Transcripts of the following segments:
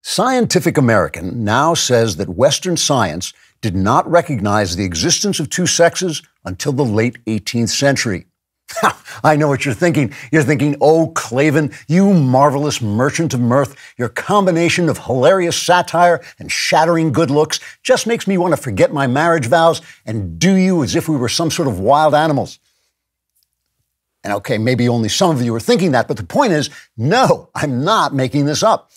Scientific American now says that Western science did not recognize the existence of two sexes until the late 18th century. I know what you're thinking. You're thinking, oh, Klavan, you marvelous merchant of mirth, your combination of hilarious satire and shattering good looks just makes me want to forget my marriage vows and do you as if we were some sort of wild animals. And okay, maybe only some of you are thinking that, but the point is, no, I'm not making this up.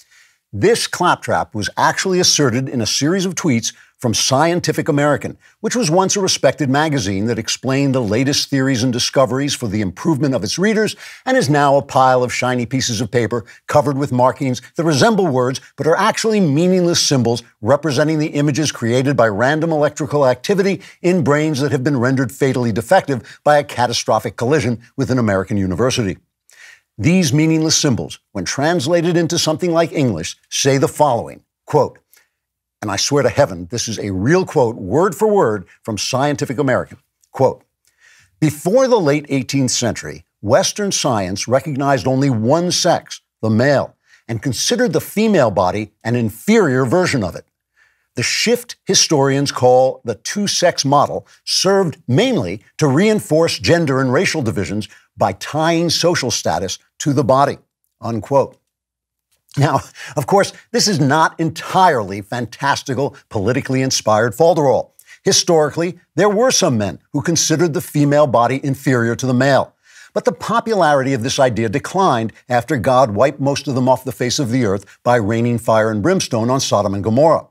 This claptrap was actually asserted in a series of tweets from Scientific American, which was once a respected magazine that explained the latest theories and discoveries for the improvement of its readers, and is now a pile of shiny pieces of paper covered with markings that resemble words but are actually meaningless symbols representing the images created by random electrical activity in brains that have been rendered fatally defective by a catastrophic collision with an American university. These meaningless symbols, when translated into something like English, say the following, quote, and I swear to heaven, this is a real quote, word for word, from Scientific American. Quote, before the late 18th century, Western science recognized only one sex, the male, and considered the female body an inferior version of it. The shift historians call the two-sex model served mainly to reinforce gender and racial divisions by tying social status to the body, unquote. Now, of course, this is not entirely fantastical, politically inspired falderall. Historically, there were some men who considered the female body inferior to the male. But the popularity of this idea declined after God wiped most of them off the face of the earth by raining fire and brimstone on Sodom and Gomorrah.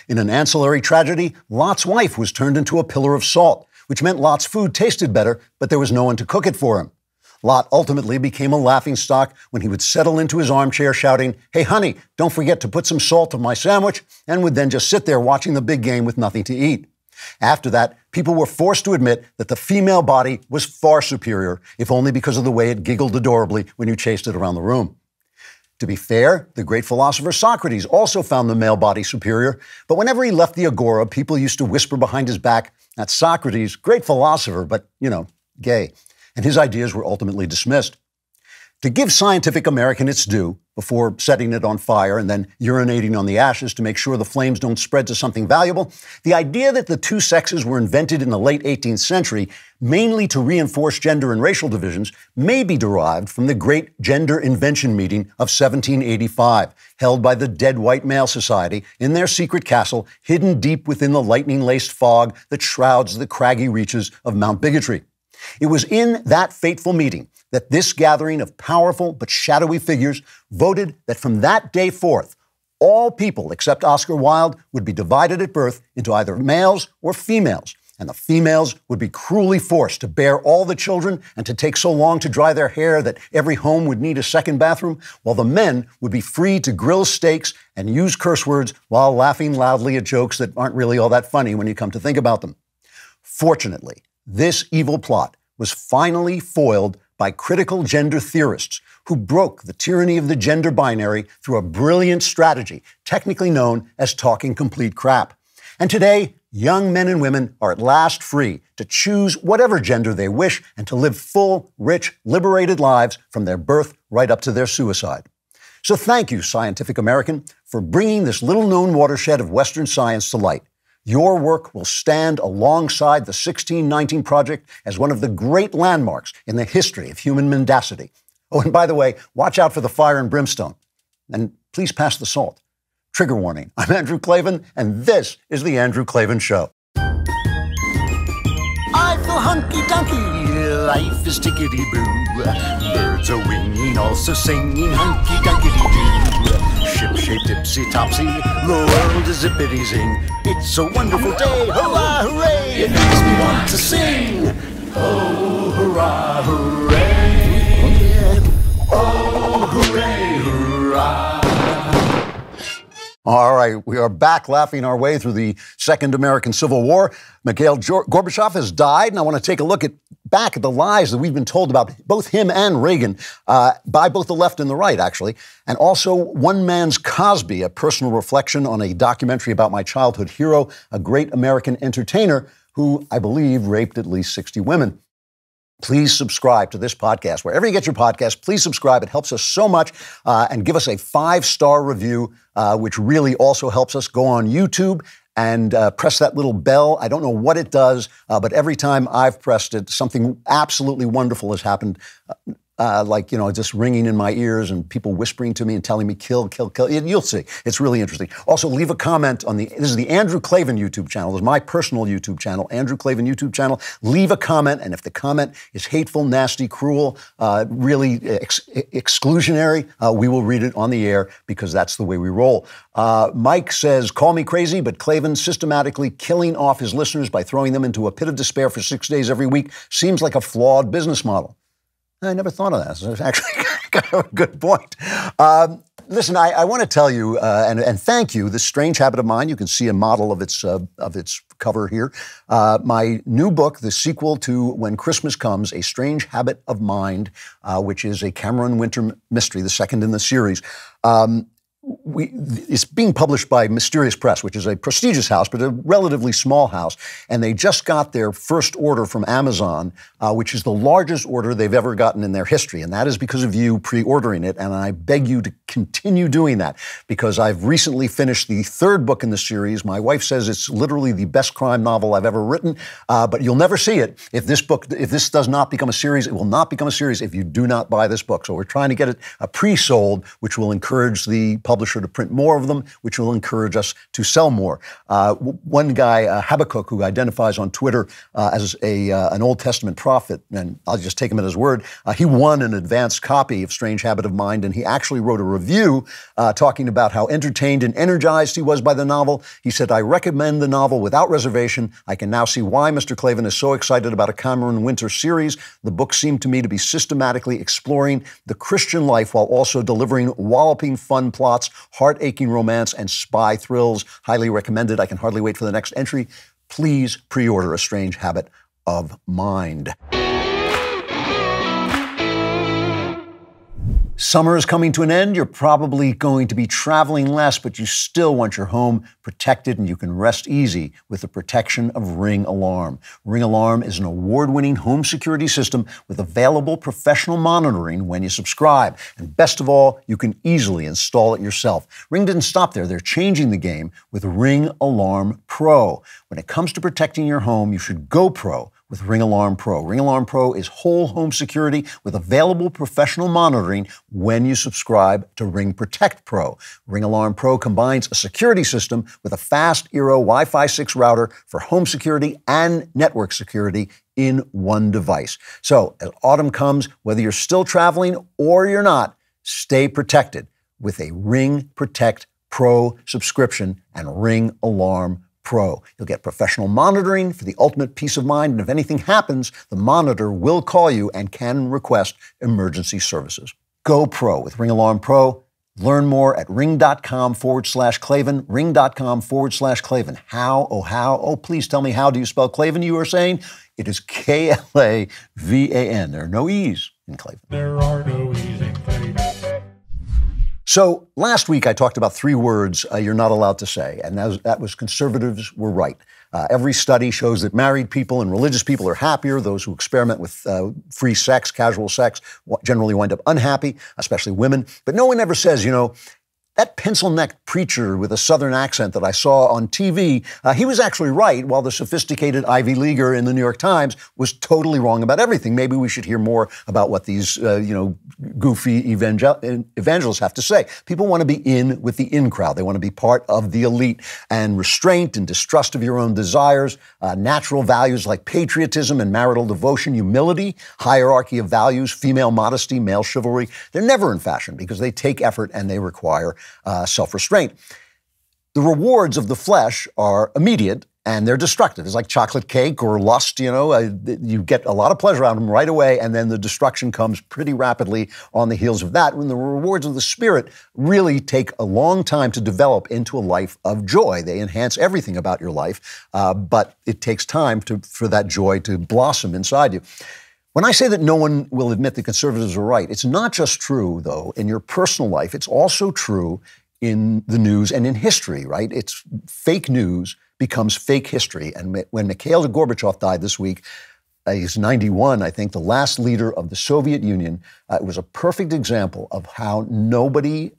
In an ancillary tragedy, Lot's wife was turned into a pillar of salt, which meant Lot's food tasted better, but there was no one to cook it for him. Lot ultimately became a laughingstock when he would settle into his armchair shouting, "Hey, honey, don't forget to put some salt on my sandwich," and would then just sit there watching the big game with nothing to eat. After that, people were forced to admit that the female body was far superior, if only because of the way it giggled adorably when you chased it around the room. To be fair, the great philosopher Socrates also found the male body superior, but whenever he left the agora, people used to whisper behind his back, "That's Socrates, great philosopher, but, gay." And his ideas were ultimately dismissed. To give Scientific American its due, before setting it on fire and then urinating on the ashes to make sure the flames don't spread to something valuable, the idea that the two sexes were invented in the late 18th century mainly to reinforce gender and racial divisions may be derived from the Great Gender Invention Meeting of 1785, held by the Dead White Male Society in their secret castle hidden deep within the lightning-laced fog that shrouds the craggy reaches of Mount Bigotry. It was in that fateful meeting that this gathering of powerful but shadowy figures voted that from that day forth, all people except Oscar Wilde would be divided at birth into either males or females, and the females would be cruelly forced to bear all the children and to take so long to dry their hair that every home would need a second bathroom, while the men would be free to grill steaks and use curse words while laughing loudly at jokes that aren't really all that funny when you come to think about them. Fortunately, this evil plot was finally foiled by critical gender theorists who broke the tyranny of the gender binary through a brilliant strategy, technically known as talking complete crap. And today, young men and women are at last free to choose whatever gender they wish and to live full, rich, liberated lives from their birth right up to their suicide. So thank you, Scientific American, for bringing this little-known watershed of Western science to light. Your work will stand alongside the 1619 Project as one of the great landmarks in the history of human mendacity. Oh, and by the way, watch out for the fire and brimstone. And please pass the salt. Trigger warning, I'm Andrew Klavan, and this is The Andrew Klavan Show. I feel hunky-dunky, life is tickety-boo. Birds are winging, also singing hunky-dunky-doo. Ship-shape, tipsy-topsy, the world is zippity-zing. It's a wonderful day, hurrah, hooray! It makes me want to sing. Oh, hurrah, hooray! Oh, hooray, hurrah! All right, we are back laughing our way through the Second American Civil War. Mikhail Gorbachev has died, and I want to take a look back at the lies that we've been told about both him and Reagan, by both the left and the right, actually, and also One Man's Cosby, a personal reflection on a documentary about my childhood hero, a great American entertainer who, I believe, raped at least 60 women. please subscribe to this podcast. Wherever you get your podcast, please subscribe. It helps us so much. And give us a 5-star review, which really also helps us. Go on YouTube and press that little bell. I don't know what it does, but every time I've pressed it, something absolutely wonderful has happened. Like, just ringing in my ears and people whispering to me and telling me, kill, kill, kill. You'll see. It's really interesting. Also, leave a comment on this is the Andrew Klavan YouTube channel. This is my personal YouTube channel, Andrew Klavan YouTube channel. Leave a comment, and if the comment is hateful, nasty, cruel, really exclusionary, we will read it on the air because that's the way we roll. Mike says, call me crazy, but Klavan systematically killing off his listeners by throwing them into a pit of despair for 6 days every week seems like a flawed business model. I never thought of that. So it's actually kind of a good point. Listen, I want to tell you and thank you. This Strange Habit of Mine. You can see a model of its cover here. My new book, the sequel to When Christmas Comes: A Strange Habit of Mind, which is a Cameron Winter mystery, the second in the series. It's being published by Mysterious Press, which is a prestigious house, but a relatively small house. And they just got their first order from Amazon, which is the largest order they've ever gotten in their history. And that is because of you pre-ordering it. And I beg you to continue doing that because I've recently finished the third book in the series. My wife says it's literally the best crime novel I've ever written, but you'll never see it. If this does not become a series, it will not become a series if you do not buy this book. So we're trying to get it pre-sold, which will encourage the publisher to print more of them, which will encourage us to sell more. One guy, Habakkuk, who identifies on Twitter as an Old Testament prophet, and I'll just take him at his word, he won an advanced copy of Strange Habit of Mind, and he actually wrote a review talking about how entertained and energized he was by the novel. He said, I recommend the novel without reservation. I can now see why Mr. Klavan is so excited about a Cameron Winter series. The book seemed to me to be systematically exploring the Christian life while also delivering walloping fun plots, heart-aching romance, and spy thrills. Highly recommended. I can hardly wait for the next entry. Please pre-order A Strange Habit of Mind. Summer is coming to an end. You're probably going to be traveling less, but you still want your home protected, and you can rest easy with the protection of Ring Alarm. Ring Alarm is an award-winning home security system with available professional monitoring when you subscribe. And best of all, you can easily install it yourself. Ring didn't stop there. They're changing the game with Ring Alarm Pro. When it comes to protecting your home, you should go pro with Ring Alarm Pro. Ring Alarm Pro is whole home security with available professional monitoring when you subscribe to Ring Protect Pro. Ring Alarm Pro combines a security system with a fast Eero Wi-Fi 6 router for home security and network security in one device. So as autumn comes, whether you're still traveling or you're not, stay protected with a Ring Protect Pro subscription and Ring Alarm Pro. You'll get professional monitoring for the ultimate peace of mind, and if anything happens, the monitor will call you and can request emergency services. Go pro with Ring Alarm Pro. Learn more at ring.com/Klavan, ring.com/Klavan. How? Oh, please tell me, how do you spell Klavan, you are saying? It is Klavan. There are no E's in Klavan. There are no E's in Klavan. So last week I talked about 3 words you're not allowed to say, and that was conservatives were right. Every study shows that married people and religious people are happier. Those who experiment with free sex, casual sex, generally wind up unhappy, especially women. But no one ever says, that pencil-necked preacher with a Southern accent that I saw on TV, he was actually right, while the sophisticated Ivy Leaguer in the New York Times was totally wrong about everything. Maybe we should hear more about what these, goofy evangelists have to say. People want to be in with the in crowd. They want to be part of the elite. And restraint and distrust of your own desires, natural values like patriotism and marital devotion, humility, hierarchy of values, female modesty, male chivalry, they're never in fashion because they take effort and they require self-restraint. The rewards of the flesh are immediate and they're destructive. It's like chocolate cake or lust, you get a lot of pleasure out of them right away, and then the destruction comes pretty rapidly on the heels of that, when the rewards of the Spirit really take a long time to develop into a life of joy. They enhance everything about your life, but it takes time for that joy to blossom inside you. When I say that no one will admit that conservatives are right, it's not just true, though, in your personal life. It's also true in the news and in history, right? It's fake news becomes fake history. And when Mikhail Gorbachev died this week, he's 91, I think, the last leader of the Soviet Union. It was a perfect example of how nobody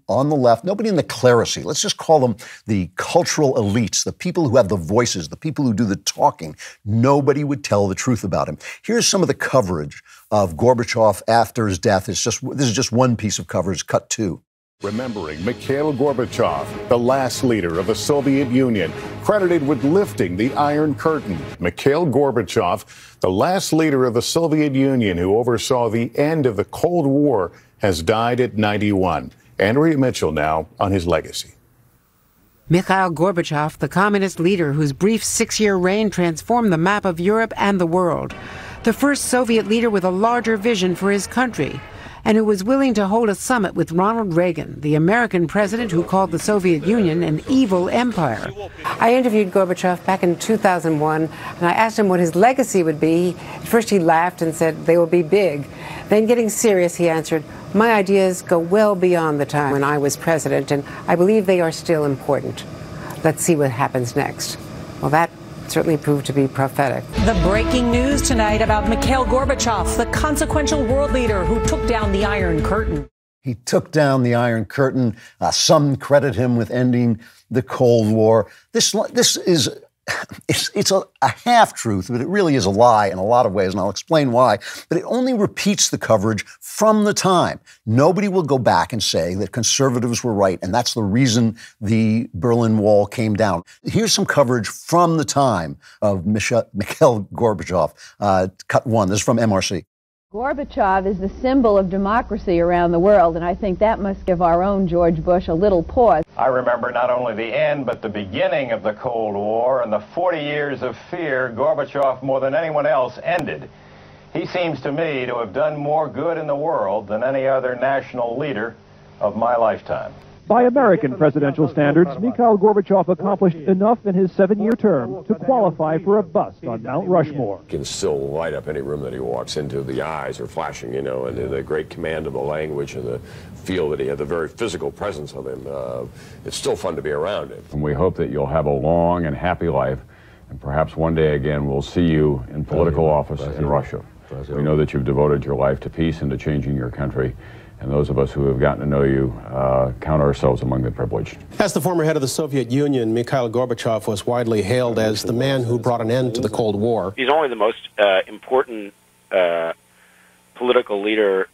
on the left, nobody in the clerisy, let's just call them the cultural elites, the people who have the voices, the people who do the talking, nobody would tell the truth about him. Here's some of the coverage of Gorbachev after his death. This is just one piece of coverage, cut two. Remembering Mikhail Gorbachev, the last leader of the Soviet Union, credited with lifting the Iron Curtain. Mikhail Gorbachev, the last leader of the Soviet Union who oversaw the end of the Cold War, has died at 91. Andrea Mitchell now on his legacy. Mikhail Gorbachev, the communist leader whose brief 6-year reign transformed the map of Europe and the world. The first Soviet leader with a larger vision for his country, and who was willing to hold a summit with Ronald Reagan, the American president who called the Soviet Union an evil empire. I interviewed Gorbachev back in 2001, and I asked him what his legacy would be. At first he laughed and said, "They will be big." Then, getting serious, he answered, "My ideas go well beyond the time when I was president, and I believe they are still important. Let's see what happens next." Well, that certainly proved to be prophetic. The breaking news tonight about Mikhail Gorbachev, the consequential world leader who took down the Iron Curtain. He took down the Iron Curtain. Some credit him with ending the Cold War. This is it's a half-truth, but it really is a lie in a lot of ways, and I'll explain why. But it only repeats the coverage from the time. Nobody will go back and say that conservatives were right, and that's the reason the Berlin Wall came down. Here's some coverage from the time of Mikhail Gorbachev. Cut one. This is from MRC. Gorbachev is the symbol of democracy around the world, and I think that must give our own George Bush a little pause. I remember not only the end, but the beginning of the Cold War and the 40 years of fear Gorbachev, more than anyone else, ended. He seems to me to have done more good in the world than any other national leader of my lifetime. By American presidential standards, Mikhail Gorbachev accomplished enough in his 7-year term to qualify for a bust on Mount Rushmore. He can still light up any room that he walks into. The eyes are flashing, you know, and the great command of the language and the feel that he had, the very physical presence of him. It's still fun to be around him. And we hope that you'll have a long and happy life, and perhaps one day again we'll see you in political office in Russia. We know that you've devoted your life to peace and to changing your country. And those of us who have gotten to know you count ourselves among the privileged. As the former head of the Soviet Union, Mikhail Gorbachev was widely hailed as the man who brought an end to the Cold War. He's only the most important political leader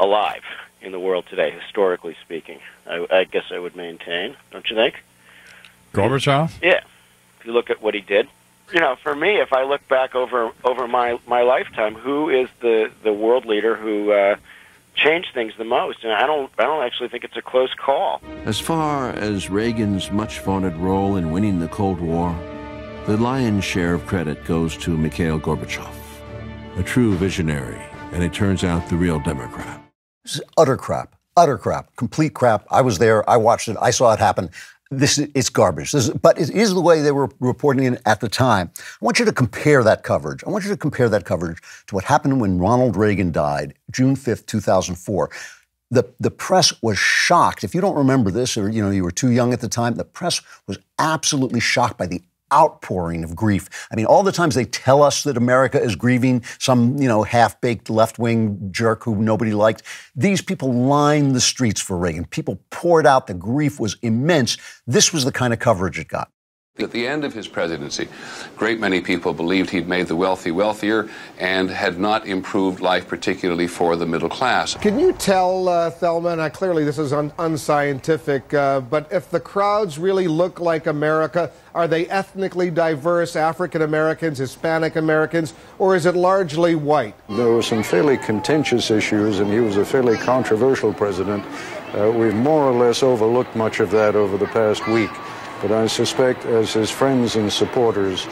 alive in the world today, historically speaking. I guess I would maintain, don't you think? Gorbachev? Yeah. If you look at what he did. You know, for me, if I look back over my lifetime, who is the world leader who changed things the most? And I don't actually think it's a close call. As far as Reagan's much vaunted role in winning the Cold War, the lion's share of credit goes to Mikhail Gorbachev, a true visionary, and it turns out the real Democrat. This is utter crap, complete crap. I was there, I watched it, I saw it happen. It's garbage. But it is the way they were reporting it at the time. I want you to compare that coverage. I want you to compare that coverage to what happened when Ronald Reagan died, June 5th, 2004. The press was shocked. If you don't remember this, or you were too young at the time, the press was absolutely shocked by the outpouring of grief. I mean, all the times they tell us that America is grieving some, half-baked left-wing jerk who nobody liked. These people lined the streets for Reagan. People poured out. The grief was immense. This was the kind of coverage it got. At the end of his presidency, a great many people believed he'd made the wealthy wealthier and had not improved life, particularly for the middle class. Can you tell, Thelma, clearly this is unscientific, but if the crowds really look like America, are they ethnically diverse, African Americans, Hispanic Americans, or is it largely white? There were some fairly contentious issues, and he was a fairly controversial president. We've more or less overlooked much of that over the past week. But I suspect as his friends and supporters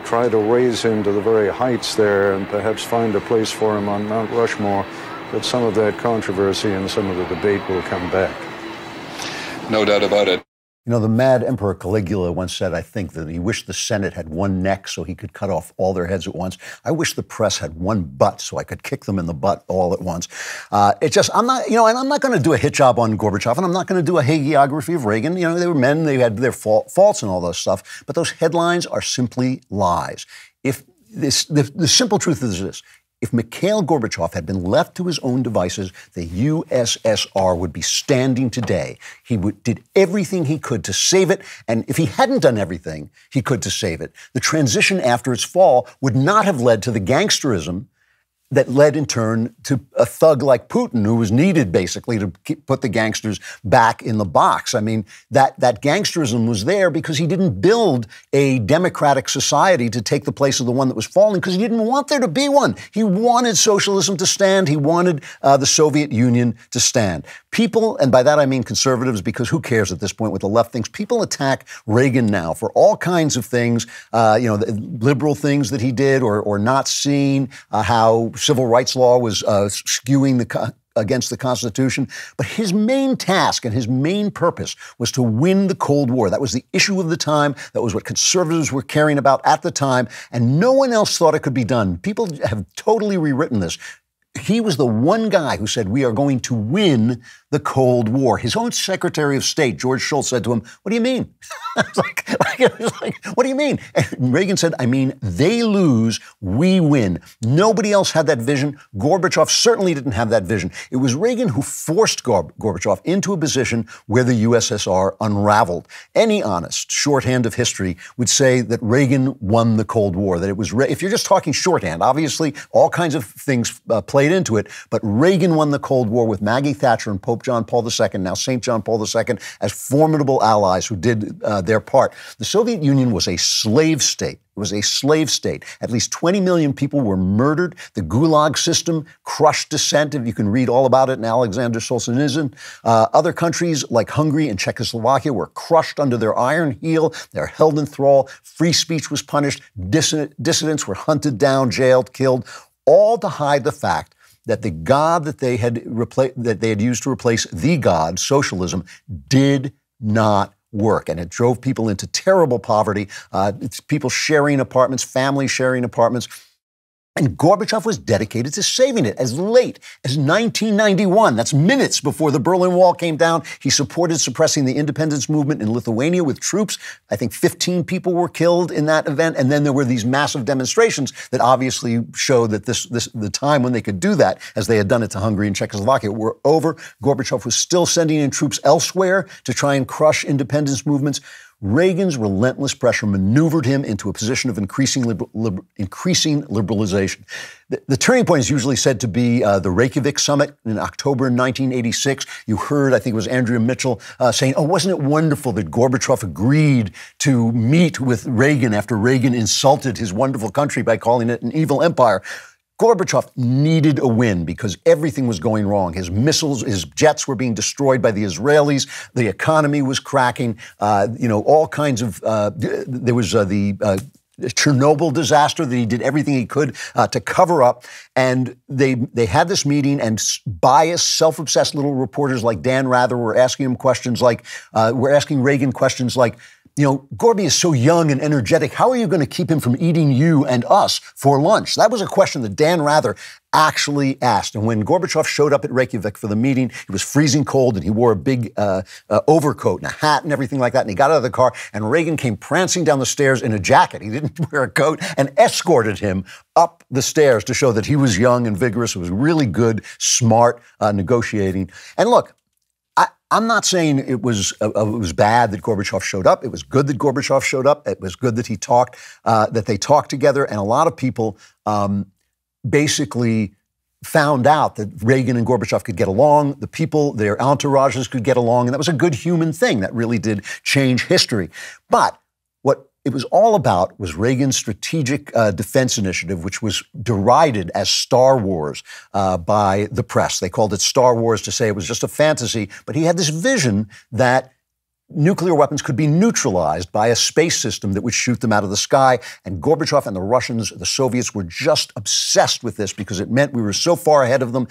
try to raise him to the very heights there and perhaps find a place for him on Mount Rushmore, that some of that controversy and some of the debate will come back. No doubt about it. The mad Emperor Caligula once said, I think, that he wished the Senate had one neck so he could cut off all their heads at once. I wish the press had one butt so I could kick them in the butt all at once. I'm not, and I'm not going to do a hit job on Gorbachev, and I'm not going to do a hagiography of Reagan. They were men, they had their faults and all those stuff, but those headlines are simply lies. If the simple truth is this. If Mikhail Gorbachev had been left to his own devices, the USSR would be standing today. He did everything he could to save it, and if he hadn't done everything he could to save it, the transition after its fall would not have led to the gangsterism that led in turn to a thug like Putin, who was needed basically to put the gangsters back in the box. I mean, that gangsterism was there because he didn't build a democratic society to take the place of the one that was falling, because he didn't want there to be one. He wanted socialism to stand. He wanted the Soviet Union to stand. People, and by that I mean conservatives, because who cares at this point what the left thinks? People attack Reagan now for all kinds of things, liberal things that he did or not seeing, how civil rights law was skewing against the Constitution. But his main task and his main purpose was to win the Cold War. That was the issue of the time. That was what conservatives were caring about at the time. And no one else thought it could be done. People have totally rewritten this. He was the one guy who said, we are going to win the Cold War. His own Secretary of State, George Shultz, said to him, what do you mean? It was like, what do you mean? And Reagan said, I mean, they lose, we win. Nobody else had that vision. Gorbachev certainly didn't have that vision. It was Reagan who forced Gorbachev into a position where the USSR unraveled. Any honest shorthand of history would say that Reagan won the Cold War, that it was, if you're just talking shorthand, obviously all kinds of things played into it, but Reagan won the Cold War with Maggie Thatcher and Pope John Paul II, now St. John Paul II, as formidable allies who did their part. The Soviet Union was a slave state. It was a slave state. At least 20 million people were murdered. The Gulag system crushed dissent. You can read all about it in Alexander Solzhenitsyn. Other countries like Hungary and Czechoslovakia were crushed under their iron heel. They're held in thrall. Free speech was punished. Dissidents were hunted down, jailed, killed, all to hide the fact that the God that they had used to replace the God, socialism, did not work. And it drove people into terrible poverty, people sharing apartments, families sharing apartments. And Gorbachev was dedicated to saving it as late as 1991. That's minutes before the Berlin Wall came down. He supported suppressing the independence movement in Lithuania with troops. I think 15 people were killed in that event. And then there were these massive demonstrations that obviously showed that the time when they could do that, as they had done it to Hungary and Czechoslovakia, were over. Gorbachev was still sending in troops elsewhere to try and crush independence movements. Reagan's relentless pressure maneuvered him into a position of increasing liberalization. The turning point is usually said to be the Reykjavik summit in October 1986. You heard, I think it was Andrea Mitchell, saying, oh, wasn't it wonderful that Gorbachev agreed to meet with Reagan after Reagan insulted his wonderful country by calling it an evil empire? Gorbachev needed a win because everything was going wrong. His missiles, his jets were being destroyed by the Israelis. The economy was cracking. All kinds of, there was the Chernobyl disaster that he did everything he could to cover up. And they had this meeting, and biased, self-obsessed little reporters like Dan Rather were asking him questions like, Reagan questions like, Gorby is so young and energetic. How are you going to keep him from eating you and us for lunch? That was a question that Dan Rather actually asked. And when Gorbachev showed up at Reykjavik for the meeting, it was freezing cold, and he wore a big overcoat and a hat and everything like that. And he got out of the car, and Reagan came prancing down the stairs in a jacket. He didn't wear a coat, and escorted him up the stairs to show that he was young and vigorous. It was really good, smart negotiating. And look, I'm not saying it was bad that Gorbachev showed up. It was good that Gorbachev showed up. It was good that he talked, that they talked together. And a lot of people basically found out that Reagan and Gorbachev could get along. The people, their entourages could get along. And that was a good human thing. That really did change history. But what it was all about was Reagan's strategic defense initiative, which was derided as Star Wars by the press. They called it Star Wars to say it was just a fantasy. But he had this vision that nuclear weapons could be neutralized by a space system that would shoot them out of the sky. And Gorbachev and the Russians, the Soviets, were just obsessed with this because it meant we were so far ahead of them.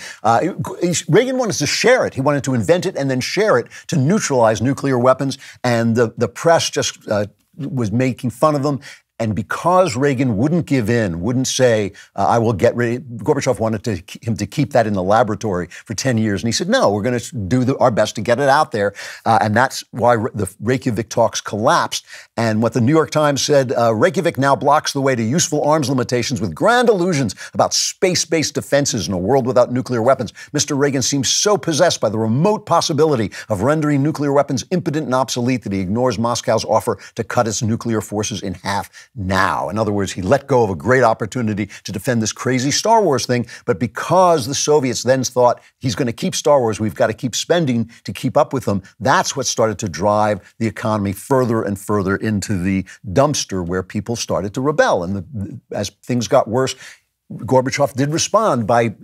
Reagan wanted to share it. He wanted to invent it and then share it to neutralize nuclear weapons. And the press just was making fun of them. And because Reagan wouldn't give in, wouldn't say, I will get ready, Gorbachev wanted him to keep that in the laboratory for 10 years. And he said, no, we're going to do our best to get it out there. And that's why the Reykjavik talks collapsed. And what the New York Times said, Reykjavik now blocks the way to useful arms limitations with grand illusions about space-based defenses in a world without nuclear weapons. Mr. Reagan seems so possessed by the remote possibility of rendering nuclear weapons impotent and obsolete that he ignores Moscow's offer to cut its nuclear forces in half now. In other words, he let go of a great opportunity to defend this crazy Star Wars thing, but because the Soviets then thought he's going to keep Star Wars, we've got to keep spending to keep up with them, that's what started to drive the economy further and further into the dumpster where people started to rebel. And as things got worse, Gorbachev did respond by,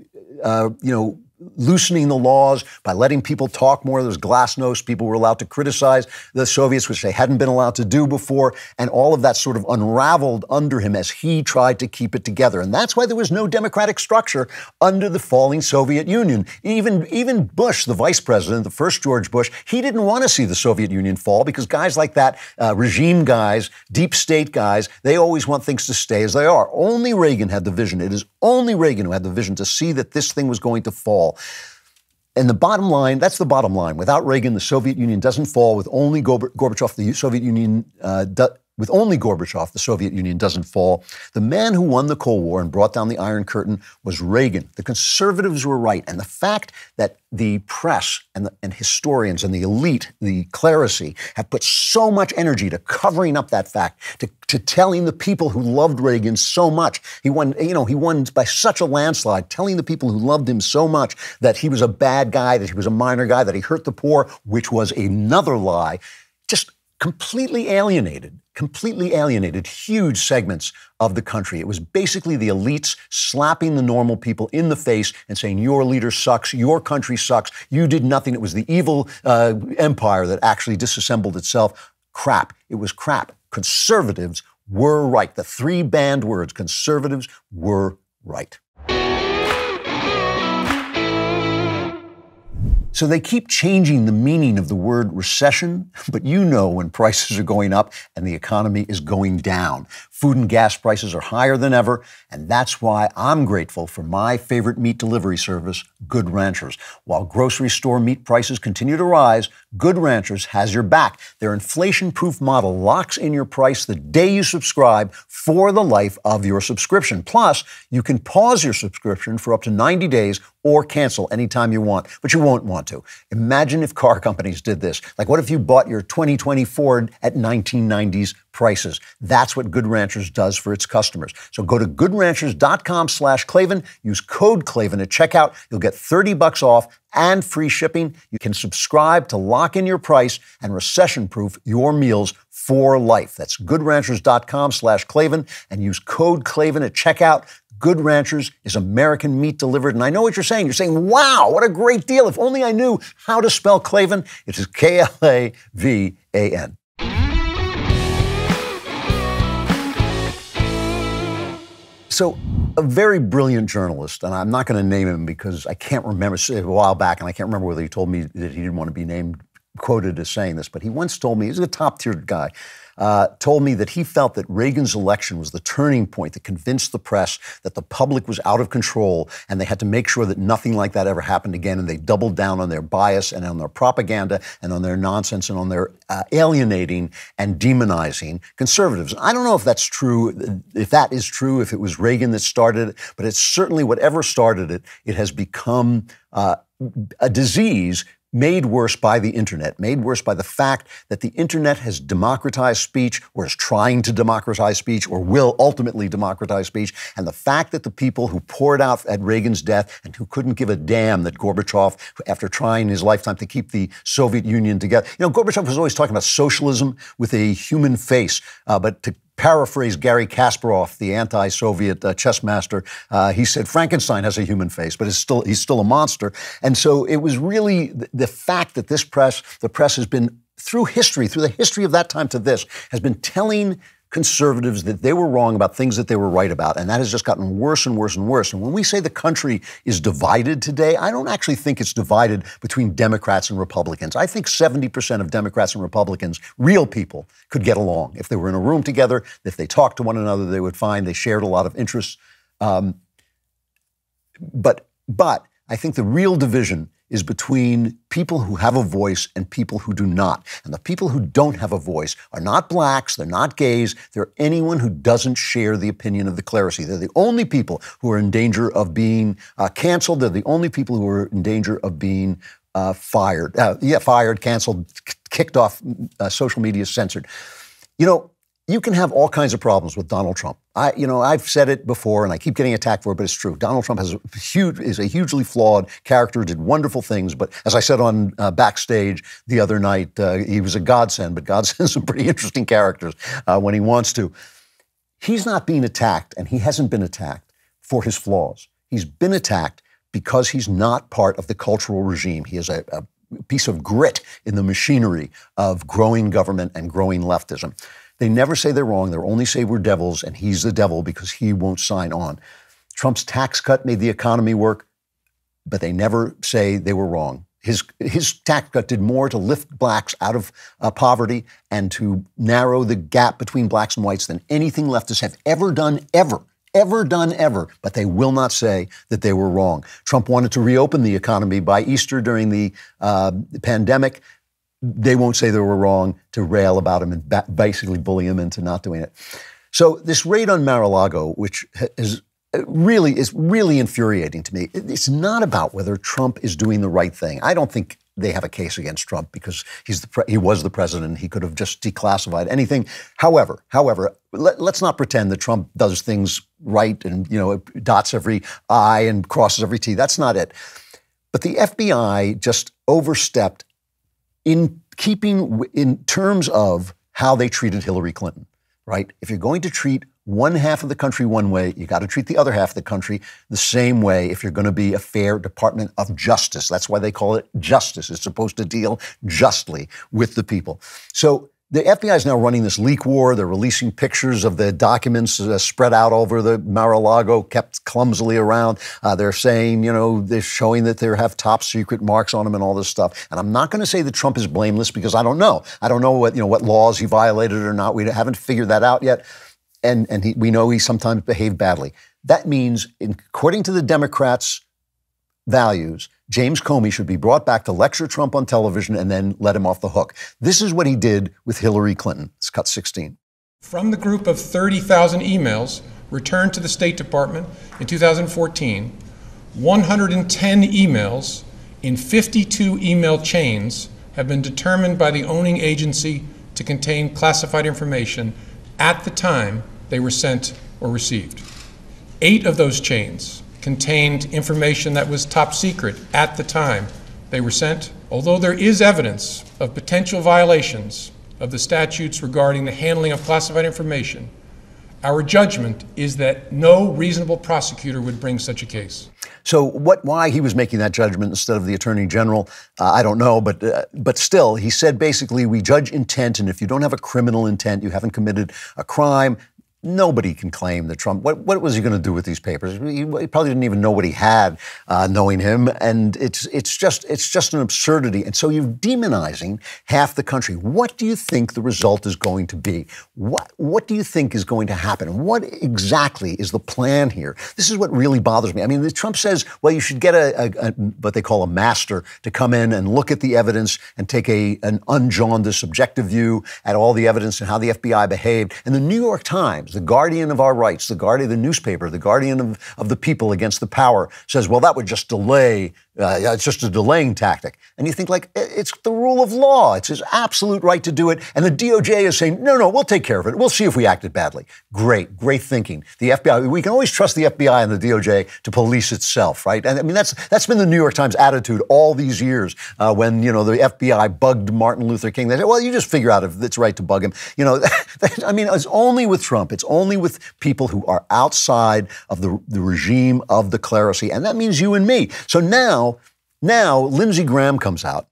loosening the laws, by letting people talk more. There was glasnost. People were allowed to criticize the Soviets, which they hadn't been allowed to do before. And all of that sort of unraveled under him as he tried to keep it together. And that's why there was no democratic structure under the falling Soviet Union. Even Bush, the vice president, the first George Bush, he didn't want to see the Soviet Union fall because guys like that, regime guys, deep state guys, they always want things to stay as they are. Only Reagan had the vision. It is only Reagan who had the vision to see that this thing was going to fall. And the bottom line, that's the bottom line. Without Reagan, the Soviet Union doesn't fall. With only Gorbachev, the Soviet Union With only Gorbachev, the Soviet Union doesn't fall. The man who won the Cold War and brought down the Iron Curtain was Reagan. The conservatives were right. And the fact that the press and historians and the elite, the clerisy, have put so much energy to covering up that fact, to telling the people who loved Reagan so much. He won by such a landslide, telling the people who loved him so much that he was a bad guy, that he was a minor guy, that he hurt the poor, which was another lie. Just completely alienated huge segments of the country. It was basically the elites slapping the normal people in the face and saying, your leader sucks, your country sucks, you did nothing. It was the evil empire that actually disassembled itself. Crap. It was crap. Conservatives were right. The three banned words, conservatives were right. So they keep changing the meaning of the word recession, but you know when prices are going up and the economy is going down. Food and gas prices are higher than ever, and that's why I'm grateful for my favorite meat delivery service, Good Ranchers. While grocery store meat prices continue to rise, Good Ranchers has your back. Their inflation-proof model locks in your price the day you subscribe for the life of your subscription. Plus, you can pause your subscription for up to 90 days or cancel anytime you want, but you won't want to. Imagine if car companies did this. Like, what if you bought your 2020 Ford at 1990s prices? That's what Good Ranchers does for its customers. So go to goodranchers.com/Klavan, use code Klavan at checkout. You'll get $30 off and free shipping. You can subscribe to lock in your price and recession-proof your meals for life. That's goodranchers.com/Klavan and use code Klavan at checkout. Good Ranchers is American meat delivered. And I know what you're saying. You're saying, wow, what a great deal. If only I knew how to spell Klavan. It is Klavan. So a very brilliant journalist, and I'm not going to name him because I can't remember, a while back, and I can't remember whether he told me that he didn't want to be quoted as saying this, but he once told me, he's a top-tier guy, told me that he felt that Reagan's election was the turning point that convinced the press that the public was out of control and they had to make sure that nothing like that ever happened again, and they doubled down on their bias and on their propaganda and on their nonsense and on their alienating and demonizing conservatives. I don't know if that's true, if that is true, if it was Reagan that started it, but it's certainly whatever started it, it has become a disease made worse by the internet, made worse by the fact that the internet has democratized speech, or is trying to democratize speech, or will ultimately democratize speech, and the fact that the people who poured out at Reagan's death and who couldn't give a damn that Gorbachev, after trying his lifetime to keep the Soviet Union together, Gorbachev was always talking about socialism with a human face, but to paraphrase Garry Kasparov, the anti-Soviet chess master, he said Frankenstein has a human face, but he's still a monster. And so it was really the fact that the press has been, through the history of that time to this, has been telling conservatives that they were wrong about things that they were right about. And that has just gotten worse and worse and worse. And when we say the country is divided today, I don't actually think it's divided between Democrats and Republicans. I think 70% of Democrats and Republicans, real people, could get along. If they were in a room together, if they talked to one another, they would find they shared a lot of interests. But I think the real division is between people who have a voice and people who do not. And the people who don't have a voice are not blacks, they're not gays, they're anyone who doesn't share the opinion of the clerisy. They're the only people who are in danger of being canceled. They're the only people who are in danger of being fired, canceled, kicked off, social media censored. You know, you can have all kinds of problems with Donald Trump. I've said it before, and I keep getting attacked for it, but it's true. Donald Trump is a hugely flawed character, did wonderful things, but as I said on Backstage the other night, he was a godsend, but God sends some pretty interesting characters when he wants to. He's not being attacked, and he hasn't been attacked for his flaws. He's been attacked because he's not part of the cultural regime. He is a piece of grit in the machinery of growing government and growing leftism. They never say they're wrong. They only say we're devils, and he's the devil because he won't sign on. Trump's tax cut made the economy work, but they never say they were wrong. His tax cut did more to lift blacks out of poverty and to narrow the gap between blacks and whites than anything leftists have ever done, ever. But they will not say that they were wrong. Trump wanted to reopen the economy by Easter during the pandemic. They won't say they were wrong to rail about him and basically bully him into not doing it. So this raid on Mar-a-Lago, which is really infuriating to me, it's not about whether Trump is doing the right thing. I don't think they have a case against Trump because he was the president. He could have just declassified anything. However, let's not pretend that Trump does things right and dots every I and crosses every T. That's not it. But the FBI just overstepped in terms of how they treated Hillary Clinton, right? If you're going to treat one half of the country one way, you got to treat the other half of the country the same way if you're going to be a fair Department of Justice. That's why they call it justice. It's supposed to deal justly with the people. So the FBI is now running this leak war. They're releasing pictures of the documents spread out over the Mar-a-Lago, kept clumsily around. They're saying, they're showing that they have top secret marks on them and all this stuff. And I'm not going to say that Trump is blameless because I don't know. I don't know what laws he violated or not. We haven't figured that out yet. And we know he sometimes behaved badly. That means, according to the Democrats' values, James Comey should be brought back to lecture Trump on television and then let him off the hook. This is what he did with Hillary Clinton. It's cut 16. From the group of 30,000 emails returned to the State Department in 2014, 110 emails in 52 email chains have been determined by the owning agency to contain classified information at the time they were sent or received. 8 of those chains contained information that was top secret at the time they were sent. Although there is evidence of potential violations of the statutes regarding the handling of classified information, our judgment is that no reasonable prosecutor would bring such a case. So why he was making that judgment instead of the Attorney General, I don't know. But still, he said basically we judge intent, and if you don't have a criminal intent, you haven't committed a crime. Nobody can claim that Trump, what was he going to do with these papers? He probably didn't even know what he had, knowing him. And it's just an absurdity. And so you're demonizing half the country. What do you think the result is going to be? What do you think is going to happen? What exactly is the plan here? This is what really bothers me. I mean, Trump says, well, you should get what they call a master to come in and look at the evidence and take an unjaundiced, subjective view at all the evidence and how the FBI behaved. And the New York Times, the guardian of our rights, the newspaper, the guardian of the people against the power, says, well, that would just delay, it's just a delaying tactic. And you think, it's the rule of law. It's his absolute right to do it. And the DOJ is saying, no, we'll take care of it. We'll see if we acted badly. Great thinking. The FBI, we can always trust the FBI and the DOJ to police itself, right? And I mean, that's been the New York Times attitude all these years when, the FBI bugged Martin Luther King. They said, well, you just figure out if it's right to bug him. I mean, it's only with Trump. It's only with people who are outside of the regime of the clerisy. And that means you and me. So now Lindsey Graham comes out.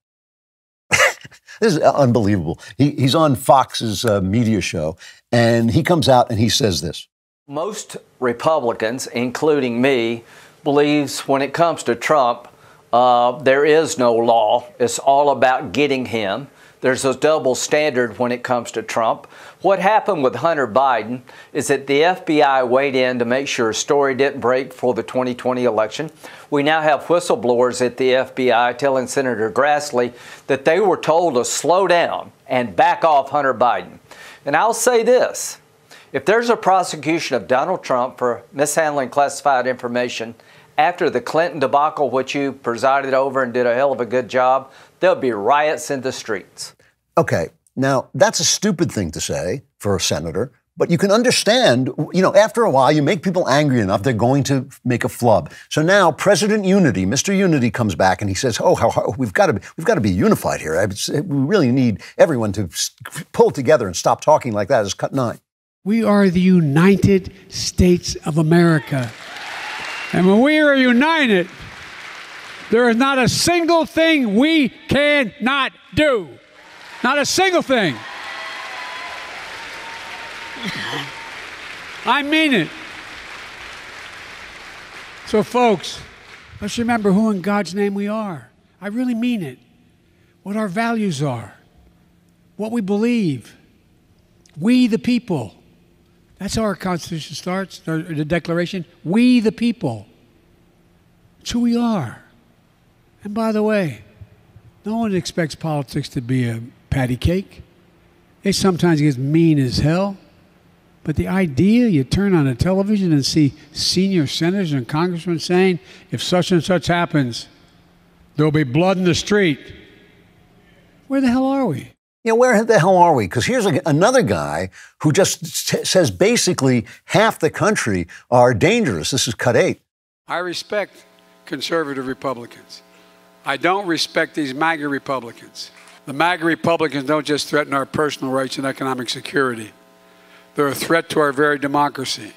This is unbelievable. He's on Fox's media show, and he comes out and he says this. Most Republicans, including me, believes when it comes to Trump, there is no law. It's all about getting him. There's a double standard when it comes to Trump. What happened with Hunter Biden is that the FBI weighed in to make sure a story didn't break for the 2020 election. We now have whistleblowers at the FBI telling Senator Grassley that they were told to slow down and back off Hunter Biden. And I'll say this. If there's a prosecution of Donald Trump for mishandling classified information after the Clinton debacle, which you presided over and did a hell of a good job, there'll be riots in the streets. Okay, now that's a stupid thing to say for a senator, but you can understand, after a while you make people angry enough, they're going to make a flub. So now President Unity, Mr. Unity comes back and he says, we've got to be unified here. We really need everyone to pull together and stop talking like that. It's cut 9. We are the United States of America. And when we are united, there is not a single thing we cannot do. Not a single thing. I mean it. So, folks, let's remember who in God's name we are. I really mean it. What our values are. What we believe. We the people. That's how our Constitution starts, the Declaration. We the people. It's who we are. And by the way, no one expects politics to be a patty cake. It sometimes gets mean as hell. But the idea you turn on a television and see senior senators and congressmen saying, if such and such happens, there'll be blood in the street. Where the hell are we? Where the hell are we? Because here's another guy who just says basically half the country are dangerous. This is cut 8. I respect conservative Republicans. I don't respect these MAGA Republicans. The MAGA Republicans don't just threaten our personal rights and economic security. They're a threat to our very democracy.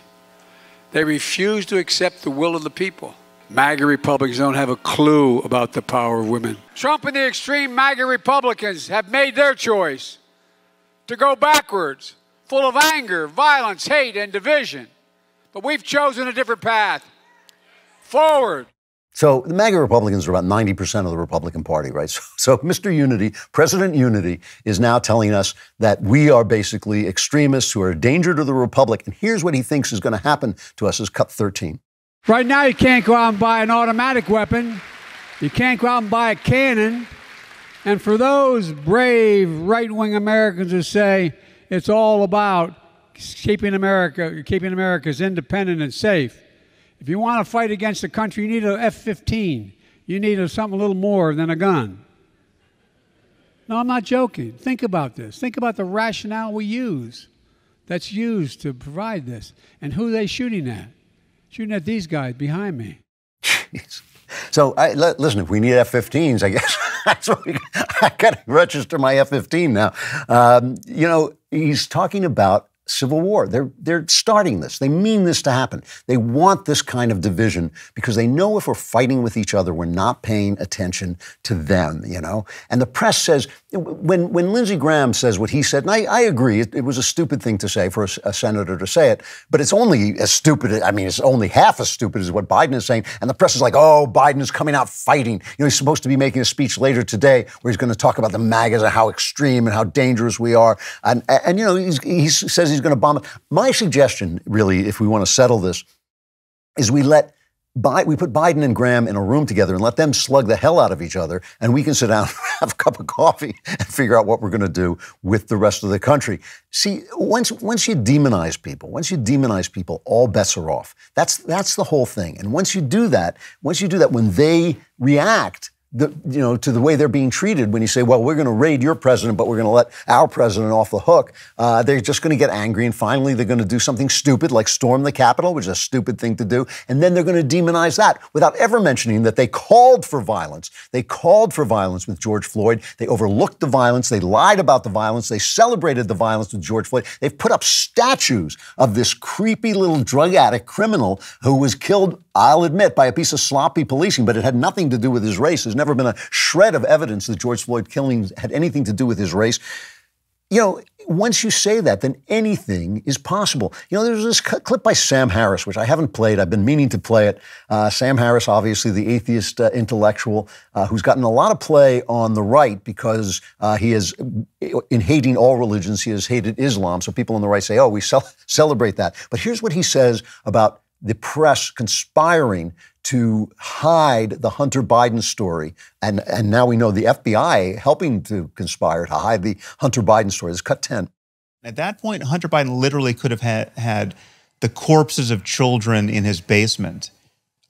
They refuse to accept the will of the people. MAGA Republicans don't have a clue about the power of women. Trump and the extreme MAGA Republicans have made their choice to go backwards, full of anger, violence, hate, and division. But we've chosen a different path. Forward. So the MAGA Republicans are about 90% of the Republican Party, right? So Mr. Unity, President Unity, is now telling us that we are basically extremists who are a danger to the Republic. And here's what he thinks is going to happen to us, is cut 13. Right now, you can't go out and buy an automatic weapon. You can't go out and buy a cannon. And for those brave right-wing Americans who say it's all about keeping America's independent and safe, if you want to fight against the country, you need an F-15. You need something a little more than a gun. No, I'm not joking. Think about this. Think about the rationale that's used to provide this. And who are they shooting at? Shooting at these guys behind me. Jeez. So, listen, if we need F-15s, I guess that's what I got to register my F-15 now. He's talking about civil war. They're starting this. They mean this to happen. They want this kind of division because they know if we're fighting with each other, we're not paying attention to them, And the press says, when Lindsey Graham says what he said, and I agree, it was a stupid thing to say for a senator to say it, but it's only as stupid, it's only half as stupid as what Biden is saying. And the press is like, oh, Biden is coming out fighting. He's supposed to be making a speech later today where he's going to talk about the MAGAs and how extreme and how dangerous we are. And he says he's going to bomb it. My suggestion, really, if we want to settle this, is we put Biden and Graham in a room together and let them slug the hell out of each other, and we can sit down and have a cup of coffee and figure out what we're going to do with the rest of the country. See, once you demonize people, all bets are off. That's the whole thing. And once you do that, when they react to the way they're being treated, when you say, well, we're going to raid your president, but we're going to let our president off the hook, they're just going to get angry, and finally they're going to do something stupid like storm the Capitol, which is a stupid thing to do, and then they're going to demonize that without ever mentioning that they called for violence. They called for violence with George Floyd. They overlooked the violence. They lied about the violence. They celebrated the violence with George Floyd. They've put up statues of this creepy little drug addict criminal who was killed, I'll admit, by a piece of sloppy policing, but it had nothing to do with his race. His never been a shred of evidence that George Floyd killing had anything to do with his race. You know, once you say that, then anything is possible. You know, there's this clip by Sam Harris, which I haven't played. I've been meaning to play it. Sam Harris, obviously the atheist intellectual, who's gotten a lot of play on the right because he is, in hating all religions, he has hated Islam. So people on the right say, oh, we celebrate that. But here's what he says about the press conspiring to hide the Hunter Biden story. And now we know the FBI helping to conspire to hide the Hunter Biden story. This is cut 10. At that point, Hunter Biden literally could have had the corpses of children in his basement.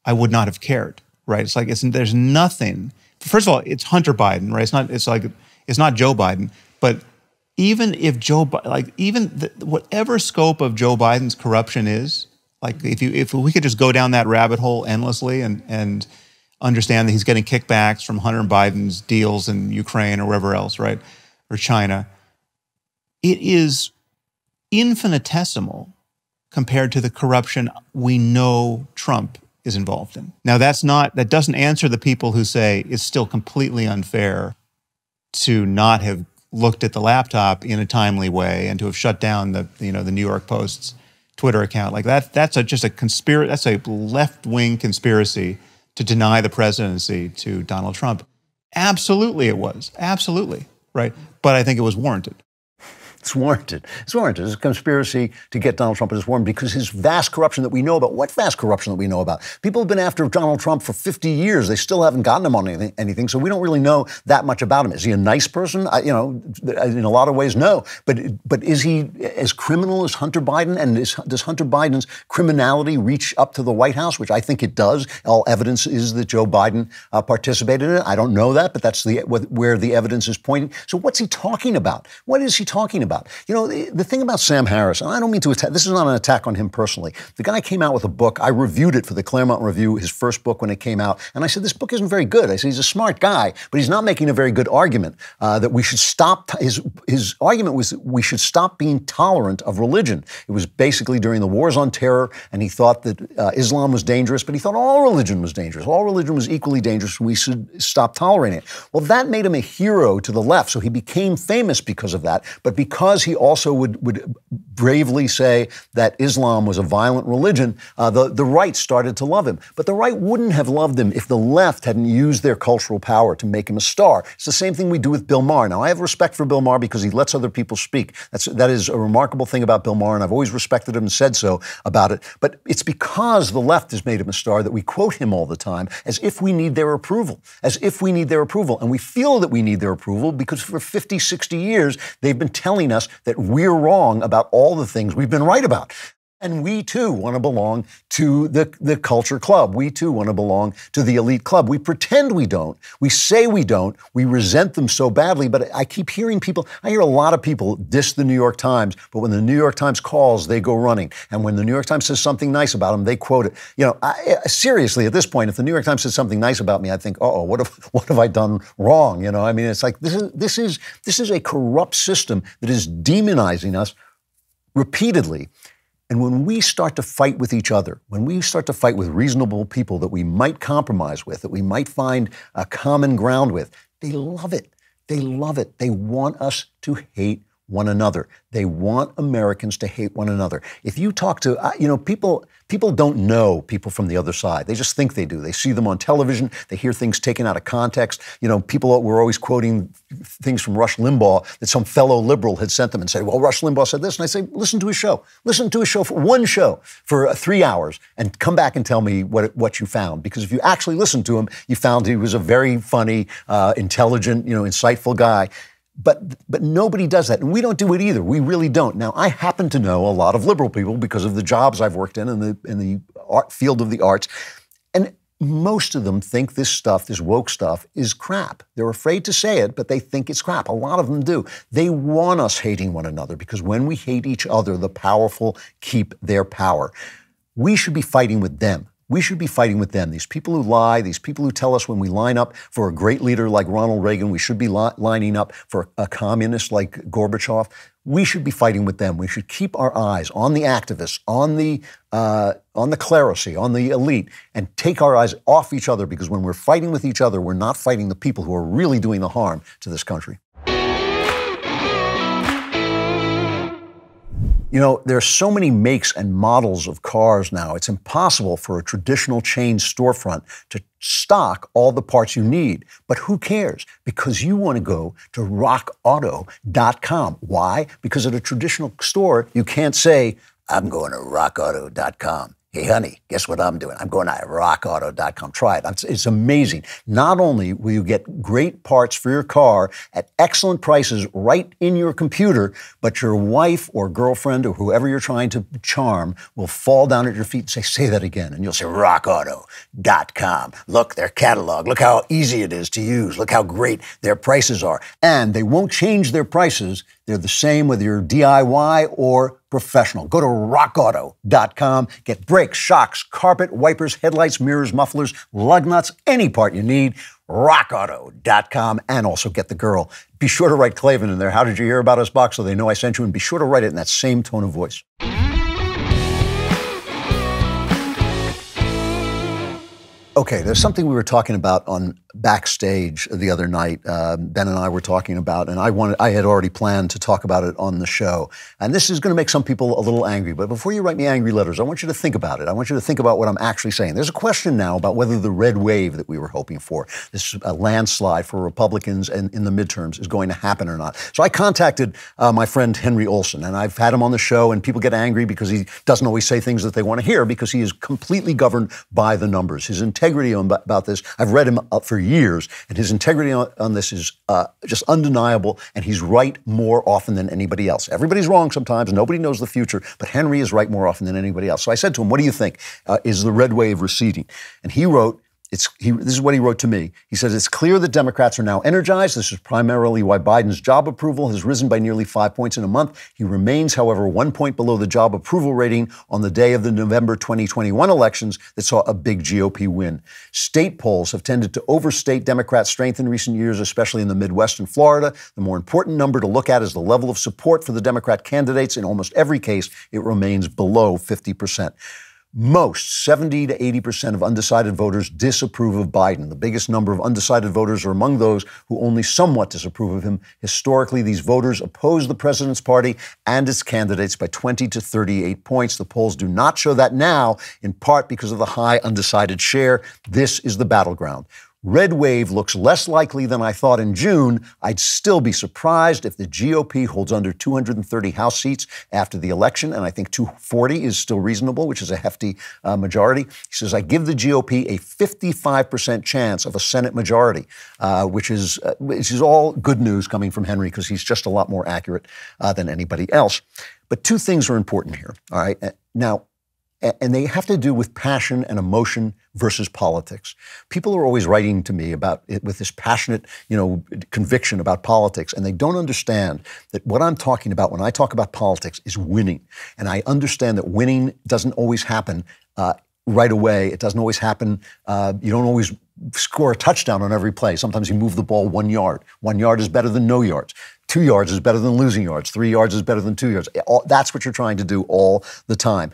I would not have cared, right? It's like, there's nothing. First of all, it's Hunter Biden, right? It's not Joe Biden. But even if whatever scope of Joe Biden's corruption is, like if we could just go down that rabbit hole endlessly and understand that he's getting kickbacks from Hunter Biden's deals in Ukraine or wherever else, right? Or China, it is infinitesimal compared to the corruption we know Trump is involved in. Now that doesn't answer the people who say it's still completely unfair to not have looked at the laptop in a timely way and to have shut down the New York Post's Twitter account. Like that's just a conspiracy. That's a left-wing conspiracy to deny the presidency to Donald Trump. Absolutely it was. Absolutely. Right. But I think it was warranted. It's warranted. It's warranted. It's a conspiracy to get Donald Trump, and it's warranted because his vast corruption that we know about. What vast corruption that we know about? People have been after Donald Trump for 50 years. They still haven't gotten him on anything, so we don't really know that much about him. Is he a nice person? In a lot of ways, no. But is he as criminal as Hunter Biden? And does Hunter Biden's criminality reach up to the White House, which I think it does? All evidence is that Joe Biden participated in it. I don't know that, but that's where the evidence is pointing. So what's he talking about? What is he talking about? You know, the thing about Sam Harris, and I don't mean to attack, this is not an attack on him personally. The guy came out with a book. I reviewed it for the Claremont Review, his first book when it came out. And I said, this book isn't very good. I said, he's a smart guy, but he's not making a very good argument that we should stop. His argument was that we should stop being tolerant of religion. It was basically during the wars on terror, and he thought that Islam was dangerous, but he thought all religion was dangerous. All religion was equally dangerous. We should stop tolerating it. Well, that made him a hero to the left. So he became famous because of that. But because he also would bravely say that Islam was a violent religion, the right started to love him. But the right wouldn't have loved him if the left hadn't used their cultural power to make him a star. It's the same thing we do with Bill Maher. Now, I have respect for Bill Maher because he lets other people speak. That is a remarkable thing about Bill Maher, and I've always respected him and said so about it. But it's because the left has made him a star that we quote him all the time as if we need their approval, And we feel that we need their approval because for 50, 60 years, they've been telling us that we're wrong about all the things we've been right about. And we, too, want to belong to the culture club. We, too, want to belong to the elite club. We pretend we don't. We say we don't. We resent them so badly. But I keep hearing people, I hear a lot of people diss the New York Times, but when the New York Times calls, they go running. And when the New York Times says something nice about them, they quote it. You know, seriously, at this point, if the New York Times says something nice about me, I think, uh-oh, what have I done wrong? You know, I mean, it's like this is a corrupt system that is demonizing us repeatedly. And when we start to fight with each other, when we start to fight with reasonable people that we might compromise with, that we might find a common ground with, they love it. They love it. They want us to hate one another. They want Americans to hate one another. If you talk to, people don't know people from the other side. They just think they do. They see them on television. They hear things taken out of context. You know, people were always quoting things from Rush Limbaugh that some fellow liberal had sent them and said, well, Rush Limbaugh said this. And I say, listen to his show. Listen to his show for one show for 3 hours and come back and tell me what you found. Because if you actually listened to him, you found he was a very funny, intelligent, insightful guy. But nobody does that, and we don't do it either. We really don't. Now, I happen to know a lot of liberal people because of the jobs I've worked in the art field of the arts, and most of them think this stuff, this woke stuff, is crap. They're afraid to say it, but they think it's crap. A lot of them do. They want us hating one another because when we hate each other, the powerful keep their power. We should be fighting with them. We should be fighting with them. These people who lie, these people who tell us when we line up for a great leader like Ronald Reagan, we should be lining up for a communist like Gorbachev. We should be fighting with them. We should keep our eyes on the activists, on the clerisy, on the elite, and take our eyes off each other, because when we're fighting with each other, we're not fighting the people who are really doing the harm to this country. You know, there are so many makes and models of cars now, it's impossible for a traditional chain storefront to stock all the parts you need. But who cares? Because you want to go to rockauto.com. Why? Because at a traditional store, you can't say, I'm going to rockauto.com. Hey, honey, guess what I'm doing? I'm going to rockauto.com. Try it. It's amazing. Not only will you get great parts for your car at excellent prices right in your computer, but your wife or girlfriend or whoever you're trying to charm will fall down at your feet and say that again. And you'll say, rockauto.com. Look, their catalog. Look how easy it is to use. Look how great their prices are. And they won't change their prices. They're the same whether you're DIY or professional. Go to rockauto.com. Get brakes, shocks, carpet, wipers, headlights, mirrors, mufflers, lug nuts, any part you need. rockauto.com. And also get the girl. Be sure to write Klavan in there. How did you hear about us box so they know I sent you? And be sure to write it in that same tone of voice. Okay, there's something we were talking about on backstage the other night. Ben and I were talking about, and I had already planned to talk about it on the show. And this is going to make some people a little angry. But before you write me angry letters, I want you to think about it. I want you to think about what I'm actually saying. There's a question now about whether the red wave that we were hoping for, this landslide for Republicans in the midterms, is going to happen or not. So I contacted my friend Henry Olsen, and I've had him on the show, and people get angry because he doesn't always say things that they want to hear, because he is completely governed by the numbers. His integrity about this, I've read him for years, and his integrity on this is just undeniable, and he's right more often than anybody else. Everybody's wrong sometimes, nobody knows the future, but Henry is right more often than anybody else. So I said to him, what do you think? Is the red wave receding? And he wrote, this is what he wrote to me. He says, it's clear that Democrats are now energized. This is primarily why Biden's job approval has risen by nearly 5 points in a month. He remains, however, 1 point below the job approval rating on the day of the November 2021 elections that saw a big GOP win. State polls have tended to overstate Democrat strength in recent years, especially in the Midwest and Florida. The more important number to look at is the level of support for the Democrat candidates. In almost every case, it remains below 50%. Most, 70 to 80% of undecided voters disapprove of Biden. The biggest number of undecided voters are among those who only somewhat disapprove of him. Historically, these voters oppose the president's party and its candidates by 20 to 38 points. The polls do not show that now, in part because of the high undecided share. This is the battleground. Red wave looks less likely than I thought in June. I'd still be surprised if the GOP holds under 230 House seats after the election, and I think 240 is still reasonable, which is a hefty majority. He says, I give the GOP a 55% chance of a Senate majority, which is all good news coming from Henry, because he's just a lot more accurate than anybody else. But two things are important here, all right? Now, and they have to do with passion and emotion versus politics. People are always writing to me about it with this passionate, conviction about politics, and they don't understand that what I'm talking about when I talk about politics is winning. And I understand that winning doesn't always happen right away. It doesn't always happen. You don't always score a touchdown on every play. Sometimes you move the ball 1 yard. 1 yard is better than no yards. 2 yards is better than losing yards. 3 yards is better than 2 yards. That's what you're trying to do all the time.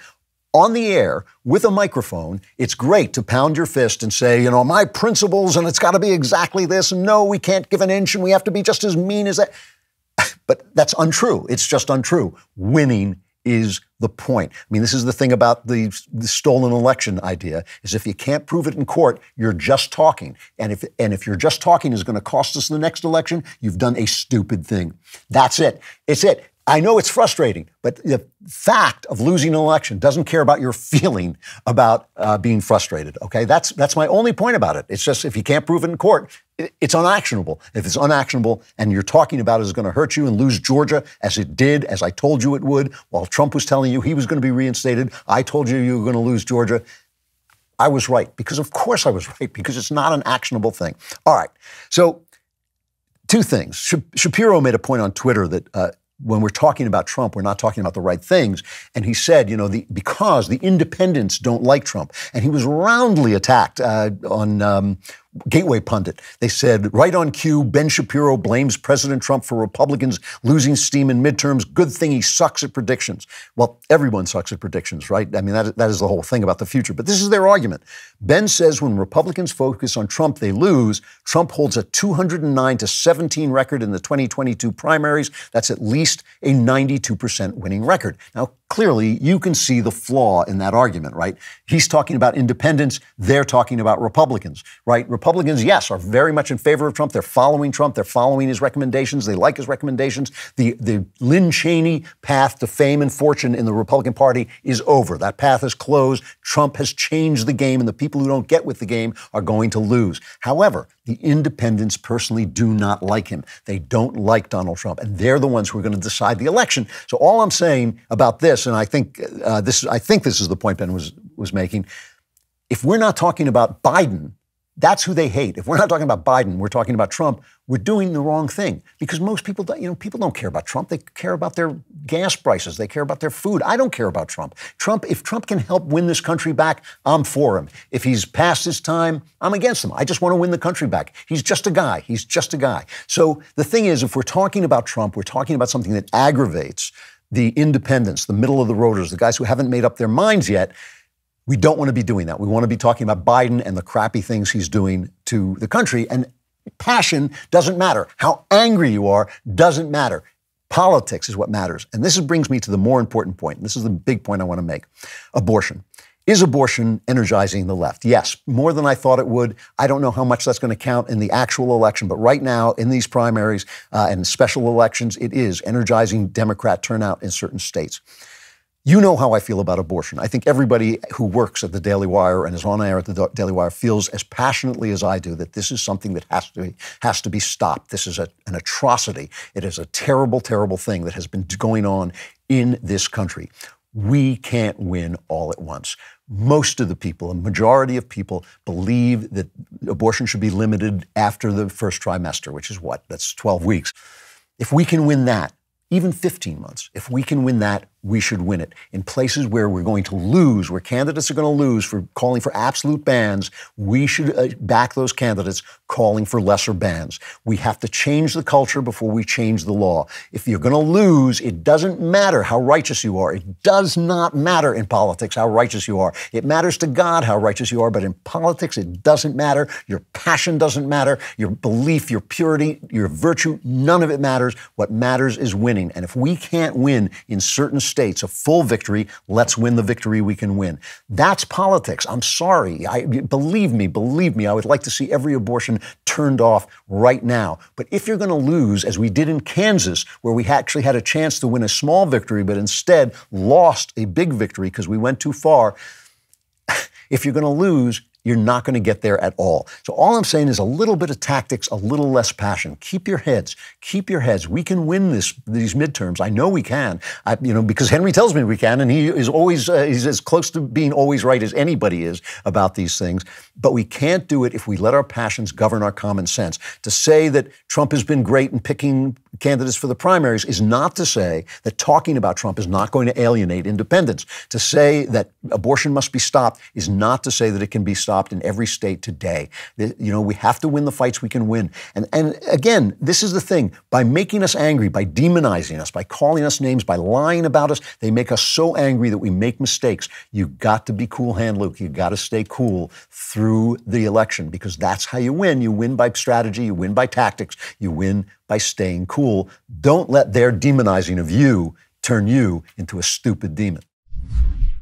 On the air, with a microphone, it's great to pound your fist and say, my principles, and it's got to be exactly this, and no, we can't give an inch, and we have to be just as mean as that. But that's untrue. It's just untrue. Winning is the point. I mean, this is the thing about the stolen election idea, is if you can't prove it in court, you're just talking. And if you're just talking is going to cost us the next election, you've done a stupid thing. That's it. It's it. I know it's frustrating, but the fact of losing an election doesn't care about your feeling about being frustrated, okay? That's my only point about it. It's just if you can't prove it in court, it's unactionable. If it's unactionable and you're talking about it is going to hurt you and lose Georgia, as it did, as I told you it would, while Trump was telling you he was going to be reinstated, I told you you were going to lose Georgia. I was right, because of course I was right, because it's not an actionable thing. All right, so two things. Shapiro made a point on Twitter that when we're talking about Trump, we're not talking about the right things. And he said, because the independents don't like Trump. And he was roundly attacked on Gateway Pundit. They said, right on cue, Ben Shapiro blames President Trump for Republicans losing steam in midterms. Good thing he sucks at predictions. Well, everyone sucks at predictions, right? I mean, that is the whole thing about the future. But this is their argument. Ben says when Republicans focus on Trump, they lose. Trump holds a 209-17 record in the 2022 primaries. That's at least a 92% winning record. Now, clearly, you can see the flaw in that argument, right? He's talking about independents. They're talking about Republicans, right? Republicans, yes, are very much in favor of Trump. They're following Trump. They're following his recommendations. They like his recommendations. The Lynn Cheney path to fame and fortune in the Republican Party is over. That path is closed. Trump has changed the game, and the people who don't get with the game are going to lose. However, the independents personally do not like him. They don't like Donald Trump, and they're the ones who are going to decide the election. So all I'm saying about this, and I think this is the point Ben was making, if we're not talking about Biden, that's who they hate. If we're not talking about Biden, we're talking about Trump, we're doing the wrong thing. Because most people don't care about Trump. They care about their gas prices. They care about their food. I don't care about Trump. If Trump can help win this country back, I'm for him. If he's past his time, I'm against him. I just want to win the country back. He's just a guy. He's just a guy. So the thing is, if we're talking about Trump, we're talking about something that aggravates the independents, the middle of the roaders, the guys who haven't made up their minds yet. We don't want to be doing that. We want to be talking about Biden and the crappy things he's doing to the country. And passion doesn't matter. How angry you are doesn't matter. Politics is what matters. And this brings me to the more important point. This is the big point I want to make. Abortion. Is abortion energizing the left? Yes, more than I thought it would. I don't know how much that's going to count in the actual election, but right now in these primaries and special elections, it is energizing Democrat turnout in certain states. You know how I feel about abortion. I think everybody who works at the Daily Wire and is on air at the Daily Wire feels as passionately as I do that this is something that has to be stopped. This is an atrocity. It is a terrible, terrible thing that has been going on in this country. We can't win all at once. Most of the people, a majority of people, believe that abortion should be limited after the first trimester, which is what? That's 12 weeks. If we can win that, even 15 months, if we can win that, we should win it. In places where we're going to lose, where candidates are going to lose for calling for absolute bans, we should back those candidates calling for lesser bans. We have to change the culture before we change the law. If you're going to lose, it doesn't matter how righteous you are. It does not matter in politics how righteous you are. It matters to God how righteous you are, but in politics, it doesn't matter. Your passion doesn't matter. Your belief, your purity, your virtue, none of it matters. What matters is winning. And if we can't win in certain states a full victory, let's win the victory we can win. That's politics. I'm sorry. Believe me, I would like to see every abortion turned off right now. But if you're going to lose, as we did in Kansas, where we actually had a chance to win a small victory, but instead lost a big victory because we went too far, if you're going to lose, you're not going to get there at all. So all I'm saying is a little bit of tactics, a little less passion. Keep your heads. Keep your heads. We can win these midterms. I know we can. Because Henry tells me we can, and he is always he's as close to being always right as anybody is about these things. But we can't do it if we let our passions govern our common sense. To say that Trump has been great in picking candidates for the primaries is not to say that talking about Trump is not going to alienate independents. To say that abortion must be stopped is not to say that it can be stopped in every state today. We have to win the fights we can win. And again, this is the thing. By making us angry, by demonizing us, by calling us names, by lying about us, they make us so angry that we make mistakes. You got to be cool hand, Luke. You got to stay cool through the election because that's how you win. You win by strategy. You win by tactics. You win by staying cool. Don't let their demonizing of you turn you into a stupid demon.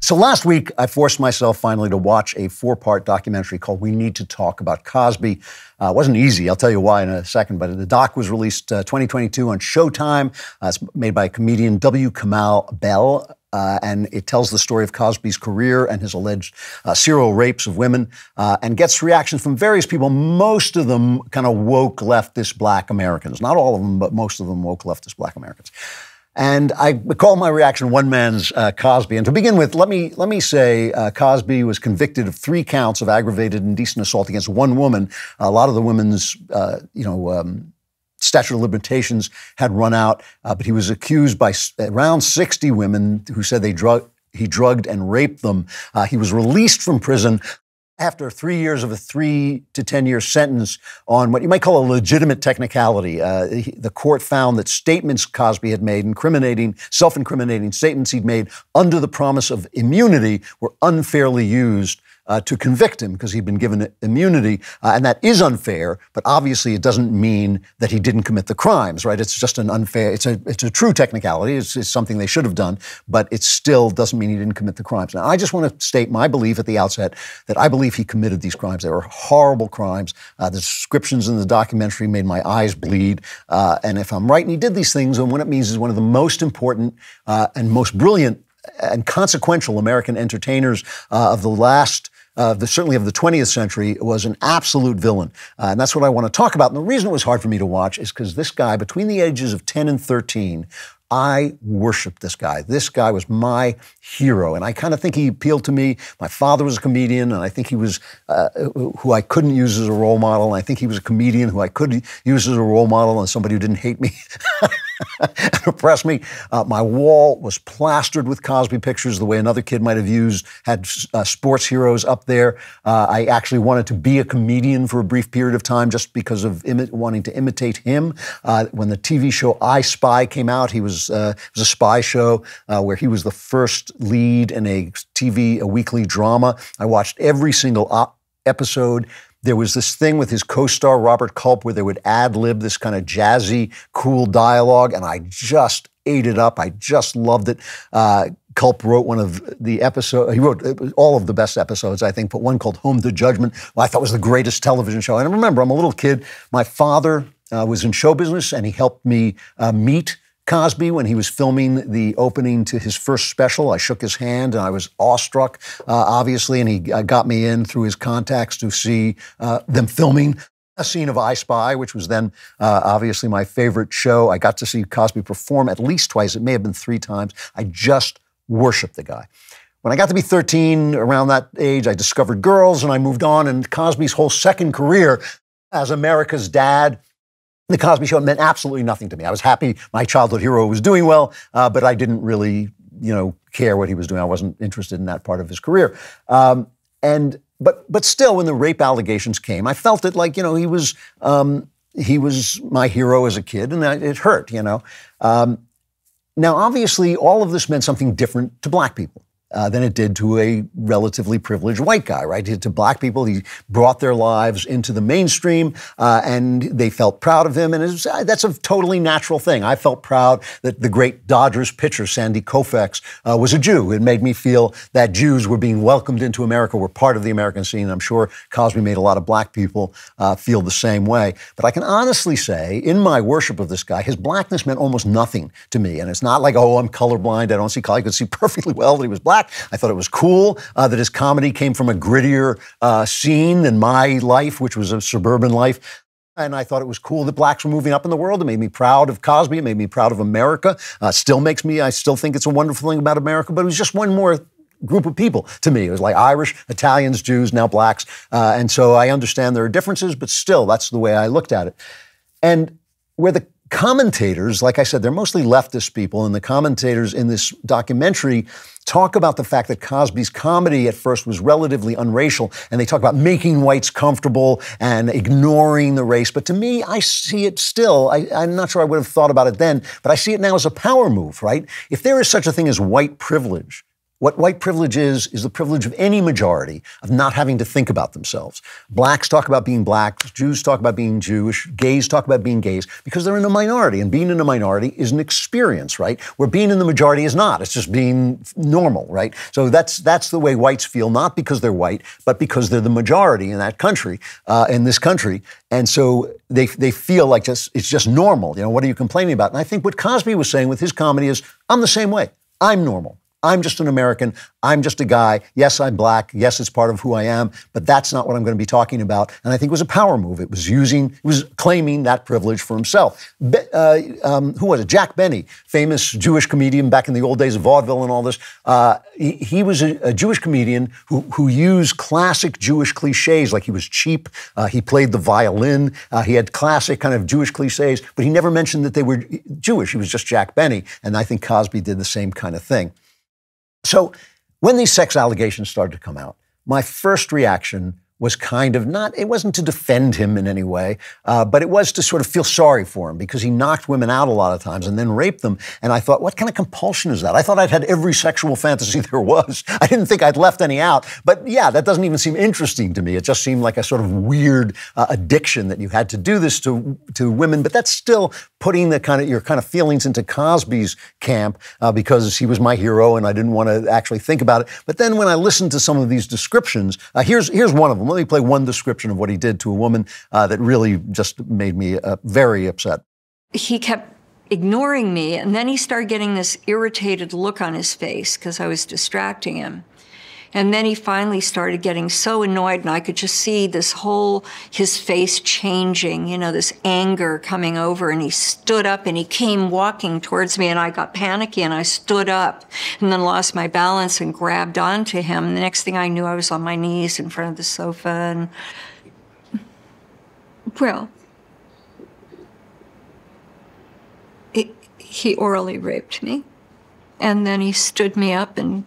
So last week, I forced myself finally to watch a 4-part documentary called We Need to Talk About Cosby. It wasn't easy. I'll tell you why in a second. But the doc was released 2022 on Showtime. It's made by comedian W. Kamau Bell. And it tells the story of Cosby's career and his alleged serial rapes of women and gets reactions from various people, most of them kind of woke leftist black Americans. Not all of them, but most of them woke leftist black Americans. And I call my reaction one man's Cosby. And to begin with, let me say Cosby was convicted of 3 counts of aggravated indecent assault against one woman. A lot of the women's, statute of limitations had run out, but he was accused by around 60 women who said he drugged and raped them. He was released from prison after 3 years of a 3 to 10 year sentence on what you might call a legitimate technicality. The court found that statements Cosby had made, self-incriminating statements he'd made under the promise of immunity, were unfairly used to convict him because he'd been given immunity. And that is unfair, but obviously it doesn't mean that he didn't commit the crimes, right? It's just an unfair, it's a true technicality. It's something they should have done, but it still doesn't mean he didn't commit the crimes. Now, I just want to state my belief at the outset that I believe he committed these crimes. They were horrible crimes. The descriptions in the documentary made my eyes bleed. And if I'm right and he did these things, then what it means is one of the most important and most brilliant and consequential American entertainers of the last certainly of the 20th century, was an absolute villain. And that's what I want to talk about. And the reason it was hard for me to watch is because this guy, between the ages of 10 and 13, I worshiped this guy. This guy was my hero, and I kind of think he appealed to me. My father was a comedian, and I think he was who I couldn't use as a role model, and I think he was a comedian who I could use as a role model and somebody who didn't hate me and oppress me. My wall was plastered with Cosby pictures the way another kid might have had sports heroes up there. I actually wanted to be a comedian for a brief period of time just because of wanting to imitate him. When the TV show I Spy came out, it was a spy show where he was the first lead in a weekly drama. I watched every single episode. There was this thing with his co-star Robert Culp where they would ad-lib this kind of jazzy, cool dialogue, and I just ate it up. I just loved it. Culp wrote one of the episodes. He wrote all of the best episodes, I think, but one called Home to Judgment, I thought was the greatest television show. And I remember, I'm a little kid. My father was in show business, and he helped me meet Cosby when he was filming the opening to his first special. I shook his hand and I was awestruck, obviously, and he got me in through his contacts to see them filming a scene of I Spy, which was then obviously my favorite show. I got to see Cosby perform at least twice. It may have been 3 times. I just worshiped the guy. When I got to be 13, around that age, I discovered Girls and I moved on, and Cosby's whole second career as America's dad, The Cosby Show, meant absolutely nothing to me. I was happy my childhood hero was doing well, but I didn't really, care what he was doing. I wasn't interested in that part of his career. But still, when the rape allegations came, I felt it like, he was my hero as a kid, and it hurt, Now, obviously, all of this meant something different to black people than it did to a relatively privileged white guy, right? To black people, he brought their lives into the mainstream, and they felt proud of him, and that's a totally natural thing. I felt proud that the great Dodgers pitcher, Sandy Koufax, was a Jew. It made me feel that Jews were being welcomed into America, were part of the American scene. I'm sure Cosby made a lot of black people feel the same way. But I can honestly say, in my worship of this guy, his blackness meant almost nothing to me. And it's not like, I'm colorblind, I don't see color. I could see perfectly well that he was black. I thought it was cool that his comedy came from a grittier scene than my life, which was a suburban life. And I thought it was cool that blacks were moving up in the world. It made me proud of Cosby. It made me proud of America. I still think it's a wonderful thing about America, but it was just one more group of people to me. It was like Irish, Italians, Jews, now blacks. And so I understand there are differences, but still, that's the way I looked at it. And where the commentators, like I said, they're mostly leftist people, and the commentators in this documentary talk about the fact that Cosby's comedy at first was relatively unracial, and they talk about making whites comfortable and ignoring the race. But to me, I see it still. I'm not sure I would have thought about it then, but I see it now as a power move, right? If there is such a thing as white privilege, what white privilege is the privilege of any majority of not having to think about themselves. Blacks talk about being black, Jews talk about being Jewish, gays talk about being gays, because they're in a minority, and being in a minority is an experience, right? Where being in the majority is not. It's just being normal, right? So that's the way whites feel, not because they're white, but because they're the majority in that country, in this country. And so they feel like it's just normal. What are you complaining about? And I think what Cosby was saying with his comedy is, I'm the same way. I'm normal. I'm just an American. I'm just a guy. Yes, I'm black. Yes, it's part of who I am, but that's not what I'm going to be talking about. And I think it was a power move. It was claiming that privilege for himself. Who was it? Jack Benny, famous Jewish comedian back in the old days of vaudeville and all this. He was a Jewish comedian who used classic Jewish cliches, like he was cheap. He played the violin. He had classic kind of Jewish cliches, but he never mentioned that they were Jewish. He was just Jack Benny. And I think Cosby did the same kind of thing. So when these sex allegations started to come out, my first reaction was kind of it wasn't to defend him in any way, but it was to sort of feel sorry for him because he knocked women out a lot of times and then raped them. And I thought, what kind of compulsion is that? I thought I'd had every sexual fantasy there was. I didn't think I'd left any out. But yeah, that doesn't even seem interesting to me. It just seemed like a sort of weird addiction that you had to do this to women. But that's still putting your kind of feelings into Cosby's camp because he was my hero and I didn't want to actually think about it. But then when I listened to some of these descriptions, here's one of them. Let me play one description of what he did to a woman that really just made me very upset. He kept ignoring me, and then he started getting this irritated look on his face because I was distracting him. And then he finally started getting so annoyed, and I could just see his face changing, this anger coming over, and he stood up and he came walking towards me, and I got panicky and I stood up and then lost my balance and grabbed onto him. And the next thing I knew, I was on my knees in front of the sofa, and, well, he orally raped me. And then he stood me up and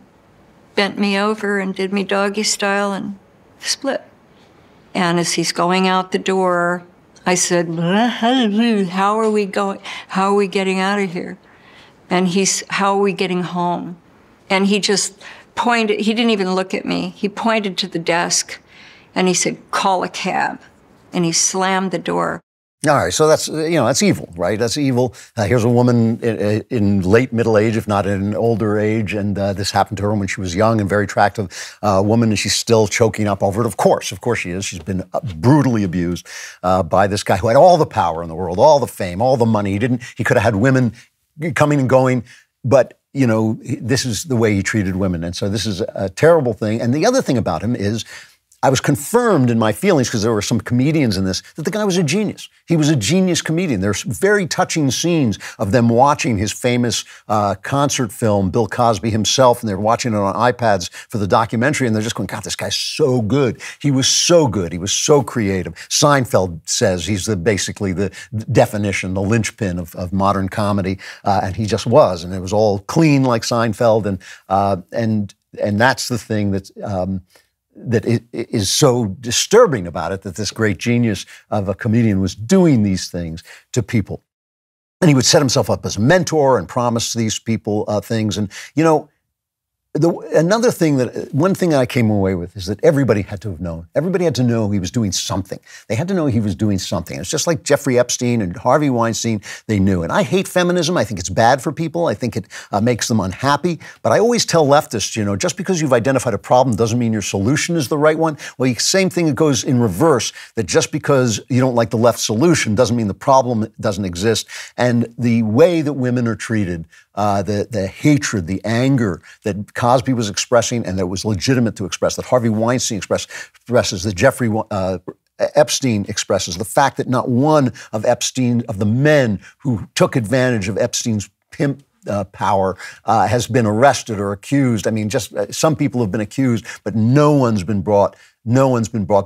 bent me over and did me doggy style and split. And as he's going out the door, I said, how are we getting out of here? And how are we getting home? And he just pointed, he didn't even look at me. He pointed to the desk and he said, call a cab. And he slammed the door. All right, so that's evil, right? That's evil. Here's a woman in late middle age, if not in an older age, and this happened to her when she was young and very attractive woman, and she's still choking up over it. Of course she is. She's been brutally abused by this guy who had all the power in the world, all the fame, all the money. He could have had women coming and going, but this is the way he treated women, and so this is a terrible thing. And the other thing about him is, I was confirmed in my feelings, because there were some comedians in this, that the guy was a genius. He was a genius comedian. There's very touching scenes of them watching his famous concert film, Bill Cosby himself, and they're watching it on iPads for the documentary, and they're just going, God, this guy's so good. He was so good. He was so creative. Seinfeld says he's basically the definition, the linchpin of modern comedy, and he just was. And it was all clean like Seinfeld, and that's the thing that's that is so disturbing about it, that this great genius of a comedian was doing these things to people. And he would set himself up as a mentor and promise these people things. And, one thing that I came away with is that everybody had to have known. Everybody had to know he was doing something. They had to know he was doing something. It's just like Jeffrey Epstein and Harvey Weinstein, they knew. And I hate feminism. I think it's bad for people. I think it makes them unhappy. But I always tell leftists, just because you've identified a problem doesn't mean your solution is the right one. Well, same thing, it goes in reverse, that just because you don't like the left solution doesn't mean the problem doesn't exist. And the way that women are treated, the hatred, the anger that Cosby was expressing, and that was legitimate to express, that Harvey Weinstein expresses, that Jeffrey Epstein expresses, the fact that not one of the men who took advantage of Epstein's pimp power has been arrested or accused. I mean, just some people have been accused, but no one's been brought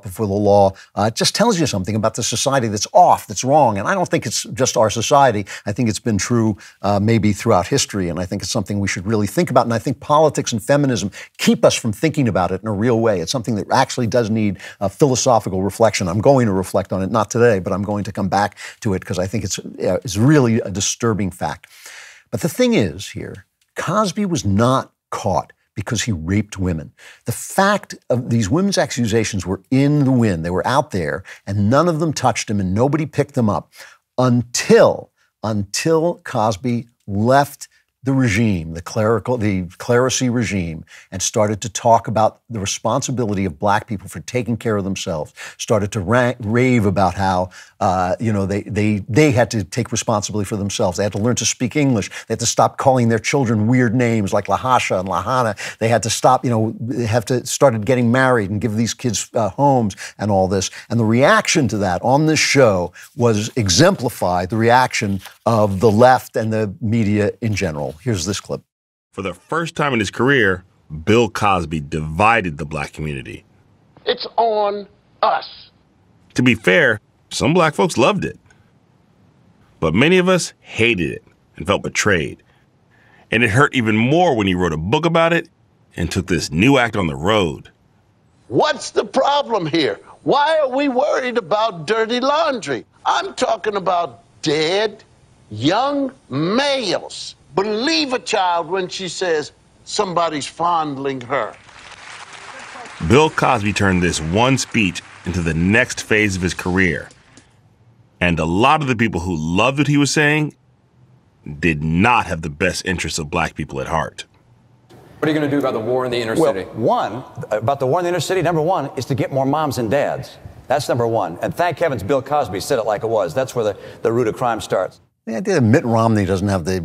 before the law. It just tells you something about the society that's off, that's wrong. And I don't think it's just our society. I think it's been true maybe throughout history. And I think it's something we should really think about. And I think politics and feminism keep us from thinking about it in a real way. It's something that actually does need philosophical reflection. I'm going to reflect on it, not today, but I'm going to come back to it because I think it's really a disturbing fact. But the thing is here, Cosby was not caught because he raped women. The fact of these women's accusations were in the wind. They were out there, and none of them touched him, and nobody picked them up until Cosby left the regime, the clerisy regime, and started to talk about the responsibility of black people for taking care of themselves, started to rave about how, they had to take responsibility for themselves. They had to learn to speak English. They had to stop calling their children weird names like Lahasha and Lahana. They had to stop, started getting married and give these kids homes and all this. And the reaction to that on this show was exemplified, the reaction of the left and the media in general. Here's this clip. For the first time in his career, Bill Cosby divided the black community. It's on us. To be fair, some black folks loved it. But many of us hated it and felt betrayed. And it hurt even more when he wrote a book about it and took this new act on the road. What's the problem here? Why are we worried about dirty laundry? I'm talking about dead, young males. Believe a child when she says somebody's fondling her. Bill Cosby turned this one speech into the next phase of his career. And a lot of the people who loved what he was saying did not have the best interests of black people at heart. What are you going to do about the war in the inner city? Well, about the war in the inner city, number one, is to get more moms and dads. That's number one. And thank heavens Bill Cosby said it like it was. That's where the root of crime starts. The idea that Mitt Romney doesn't have the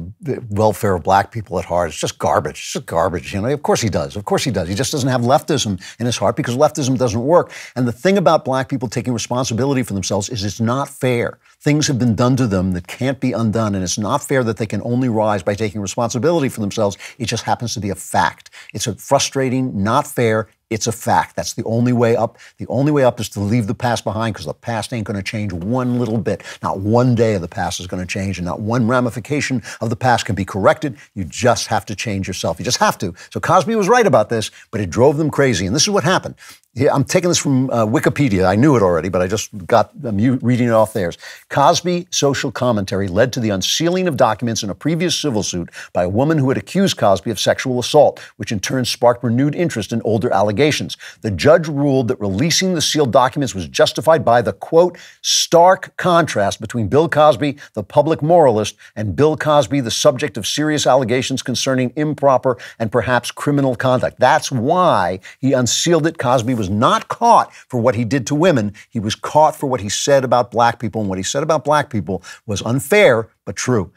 welfare of black people at heart, it's just garbage. It's just garbage, Of course he does. Of course he does. He just doesn't have leftism in his heart because leftism doesn't work. And the thing about black people taking responsibility for themselves is it's not fair. Things have been done to them that can't be undone, and it's not fair that they can only rise by taking responsibility for themselves. It just happens to be a fact. It's a frustrating, not fair. It's a fact. That's the only way up. The only way up is to leave the past behind because the past ain't going to change one little bit. Not one day of the past is going to change, and not one ramification of the past can be corrected. You just have to change yourself. You just have to. So Cosby was right about this, but it drove them crazy. And this is what happened. Yeah, I'm taking this from Wikipedia. I knew it already, but I'm reading it off theirs. Cosby social commentary led to the unsealing of documents in a previous civil suit by a woman who had accused Cosby of sexual assault, which in turn sparked renewed interest in older allegations. The judge ruled that releasing the sealed documents was justified by the, quote, stark contrast between Bill Cosby, the public moralist, and Bill Cosby, the subject of serious allegations concerning improper and perhaps criminal conduct. That's why he unsealed it. Cosby was not caught for what he did to women. He was caught for what he said about black people, and what he said about black people was unfair, but true.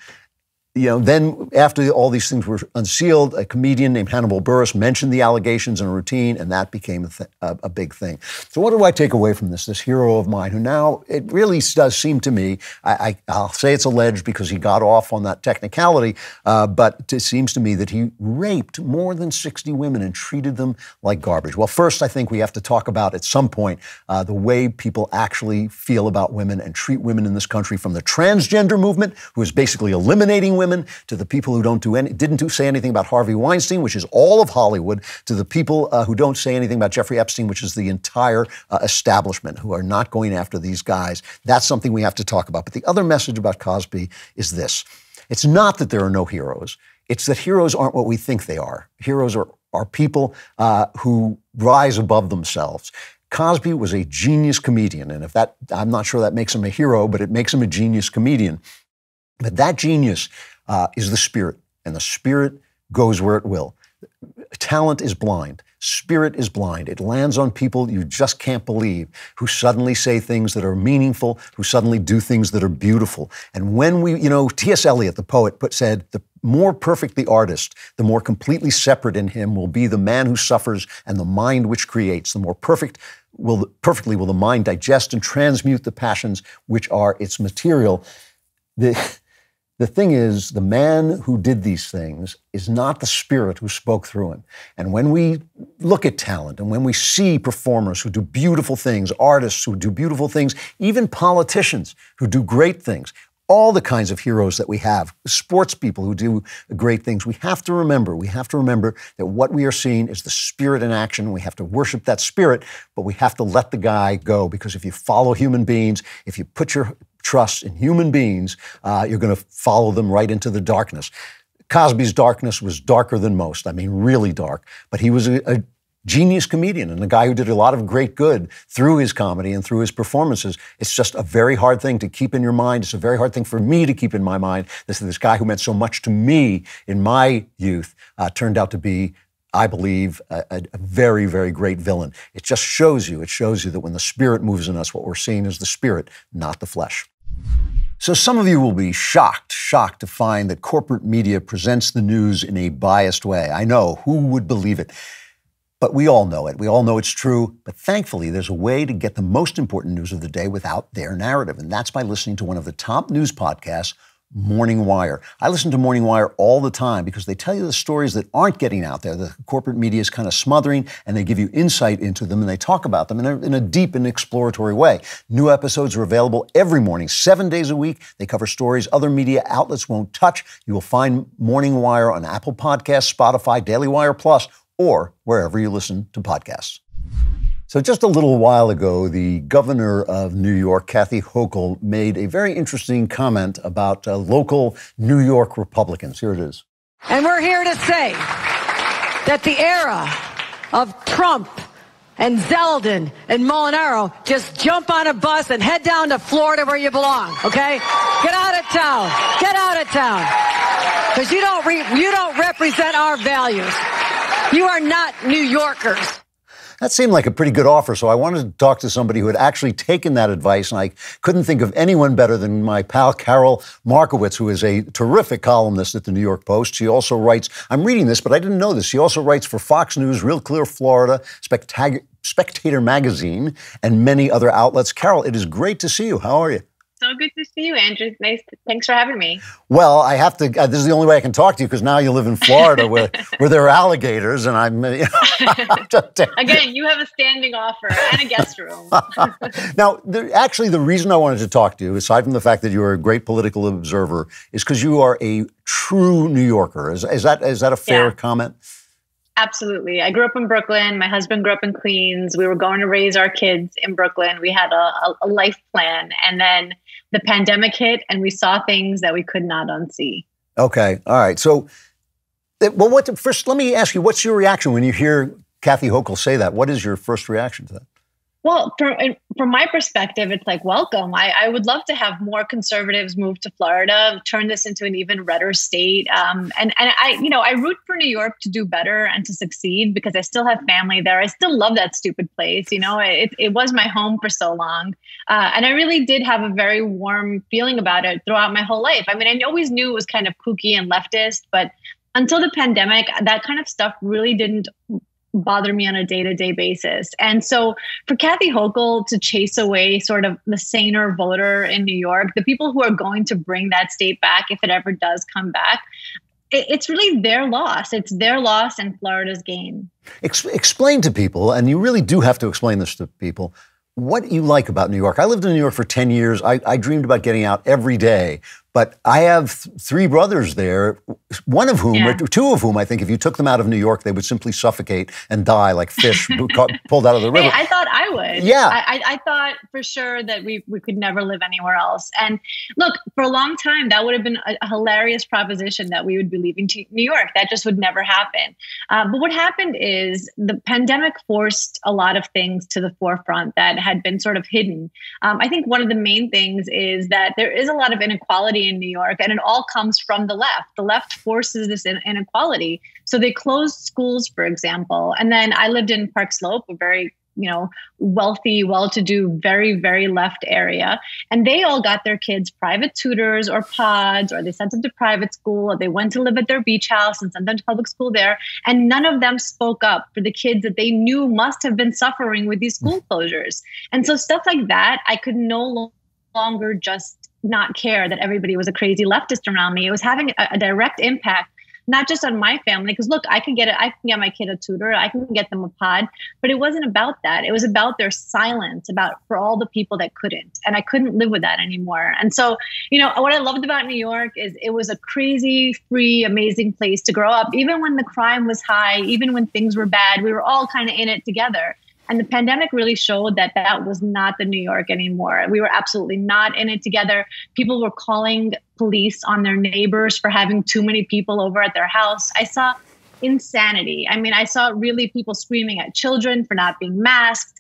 Then after all these things were unsealed, a comedian named Hannibal Buress mentioned the allegations in a routine, and that became a big thing. So what do I take away from this hero of mine, who now, it really does seem to me, I'll say it's alleged because he got off on that technicality, but it seems to me that he raped more than 60 women and treated them like garbage. Well, first, I think we have to talk about, at some point, the way people actually feel about women and treat women in this country, from the transgender movement, who is basically eliminating women, to the people who didn't say anything about Harvey Weinstein, which is all of Hollywood, to the people who don't say anything about Jeffrey Epstein, which is the entire establishment, who are not going after these guys. That's something we have to talk about. But the other message about Cosby is this. It's not that there are no heroes. It's that heroes aren't what we think they are. Heroes are people who rise above themselves. Cosby was a genius comedian, and I'm not sure that makes him a hero, but it makes him a genius comedian. But that genius is the spirit, and the spirit goes where it will. Talent is blind. Spirit is blind. It lands on people you just can't believe, who suddenly say things that are meaningful, who suddenly do things that are beautiful. And when T.S. Eliot, the poet, said, the more perfect the artist, the more completely separate in him will be the man who suffers and the mind which creates. The more perfectly will the mind digest and transmute the passions which are its material. The thing is, the man who did these things is not the spirit who spoke through him. And when we look at talent, and when we see performers who do beautiful things, artists who do beautiful things, even politicians who do great things, all the kinds of heroes that we have, sports people who do great things, we have to remember that what we are seeing is the spirit in action. We have to worship that spirit, but we have to let the guy go, because if you follow human beings, if you put your trust in human beings, you're going to follow them right into the darkness. Cosby's darkness was darker than most. I mean, really dark. But he was a genius comedian and a guy who did a lot of great good through his comedy and through his performances. It's just a very hard thing to keep in your mind. It's a very hard thing for me to keep in my mind. This guy who meant so much to me in my youth turned out to be, I believe, a very, very great villain. It just shows you that when the Spirit moves in us, what we're seeing is the Spirit, not the flesh. So some of you will be shocked to find that corporate media presents the news in a biased way. I know, who would believe it? But we all know it. We all know it's true. But thankfully, there's a way to get the most important news of the day without their narrative. And that's by listening to one of the top news podcasts, Morning Wire. I listen to Morning Wire all the time because they tell you the stories that aren't getting out there. The corporate media is kind of smothering, and they give you insight into them, and they talk about them in a deep and exploratory way. New episodes are available every morning, 7 days a week. They cover stories other media outlets won't touch. You will find Morning Wire on Apple Podcasts, Spotify, Daily Wire Plus, or wherever you listen to podcasts. So just a little while ago, the governor of New York, Kathy Hochul, made a very interesting comment about local New York Republicans. Here it is. And we're here to say that the era of Trump and Zeldin and Molinaro, just jump on a bus and head down to Florida where you belong, okay? Get out of town. Get out of town. Because you don't represent our values. You are not New Yorkers. That seemed like a pretty good offer, so I wanted to talk to somebody who had actually taken that advice, and I couldn't think of anyone better than my pal Carol Markowitz, who is a terrific columnist at the New York Post. She also writes, I'm reading this, but I didn't know this, she also writes for Fox News, Real Clear Florida, Spectator Magazine, and many other outlets. Carol, it is great to see you. How are you? So good to see you, Andrew. Nice. Thanks for having me. Well, I have to, this is the only way I can talk to you because now you live in Florida where there are alligators and I'm, Again, you have a standing offer and a guest room. Now, actually, the reason I wanted to talk to you, aside from the fact that you're a great political observer, is because you are a true New Yorker. Is that a fair comment? Absolutely. I grew up in Brooklyn. My husband grew up in Queens. We were going to raise our kids in Brooklyn. We had a life plan. And then the pandemic hit and we saw things that we could not unsee. Okay. All right. So, well, first, let me ask you, what's your reaction when you hear Kathy Hochul say that? What is your first reaction to that? Well, from my perspective, it's like, welcome. I would love to have more conservatives move to Florida, turn this into an even redder state. And I root for New York to do better and to succeed because I still have family there. I still love that stupid place. You know, it was my home for so long. And I really did have a very warm feeling about it throughout my whole life. I mean, I always knew it was kind of kooky and leftist, but until the pandemic, that kind of stuff really didn't bother me on a day-to-day basis. And so for Kathy Hochul to chase away sort of the saner voter in New York, the people who are going to bring that state back, if it ever does come back, it's really their loss. It's their loss and Florida's gain. Explain to people, and you really do have to explain this to people, what you like about New York. I lived in New York for 10 years. I dreamed about getting out every day. But I have three brothers there, one of whom, or two of whom, I think if you took them out of New York, they would simply suffocate and die like fish pulled out of the river. Hey, I thought I would. Yeah. I thought for sure that we could never live anywhere else. And look, for a long time, that would have been a hilarious proposition that we would be leaving to New York. That just would never happen. But what happened is the pandemic forced a lot of things to the forefront that had been sort of hidden. I think one of the main things is that there is a lot of inequality in New York, and it all comes from the left. The left forces this inequality. So they closed schools, for example. And then I lived in Park Slope, a very, wealthy, well-to-do, very, very left area. And they all got their kids private tutors or pods, or they sent them to private school, or they went to live at their beach house and sent them to public school there. And none of them spoke up for the kids that they knew must have been suffering with these school closures. And so stuff like that, I could no longer just not care that everybody was a crazy leftist around me. It was having a direct impact, not just on my family, because look, I can get my kid a tutor, I can get them a pod, but it wasn't about that. It was about their silence, for all the people that couldn't, and I couldn't live with that anymore. And so, what I loved about New York is it was a crazy, free, amazing place to grow up. Even when the crime was high, even when things were bad, we were all kind of in it together. And the pandemic really showed that that was not the New York anymore. We were absolutely not in it together. People were calling police on their neighbors for having too many people over at their house. I saw insanity. I mean, I saw really people screaming at children for not being masked,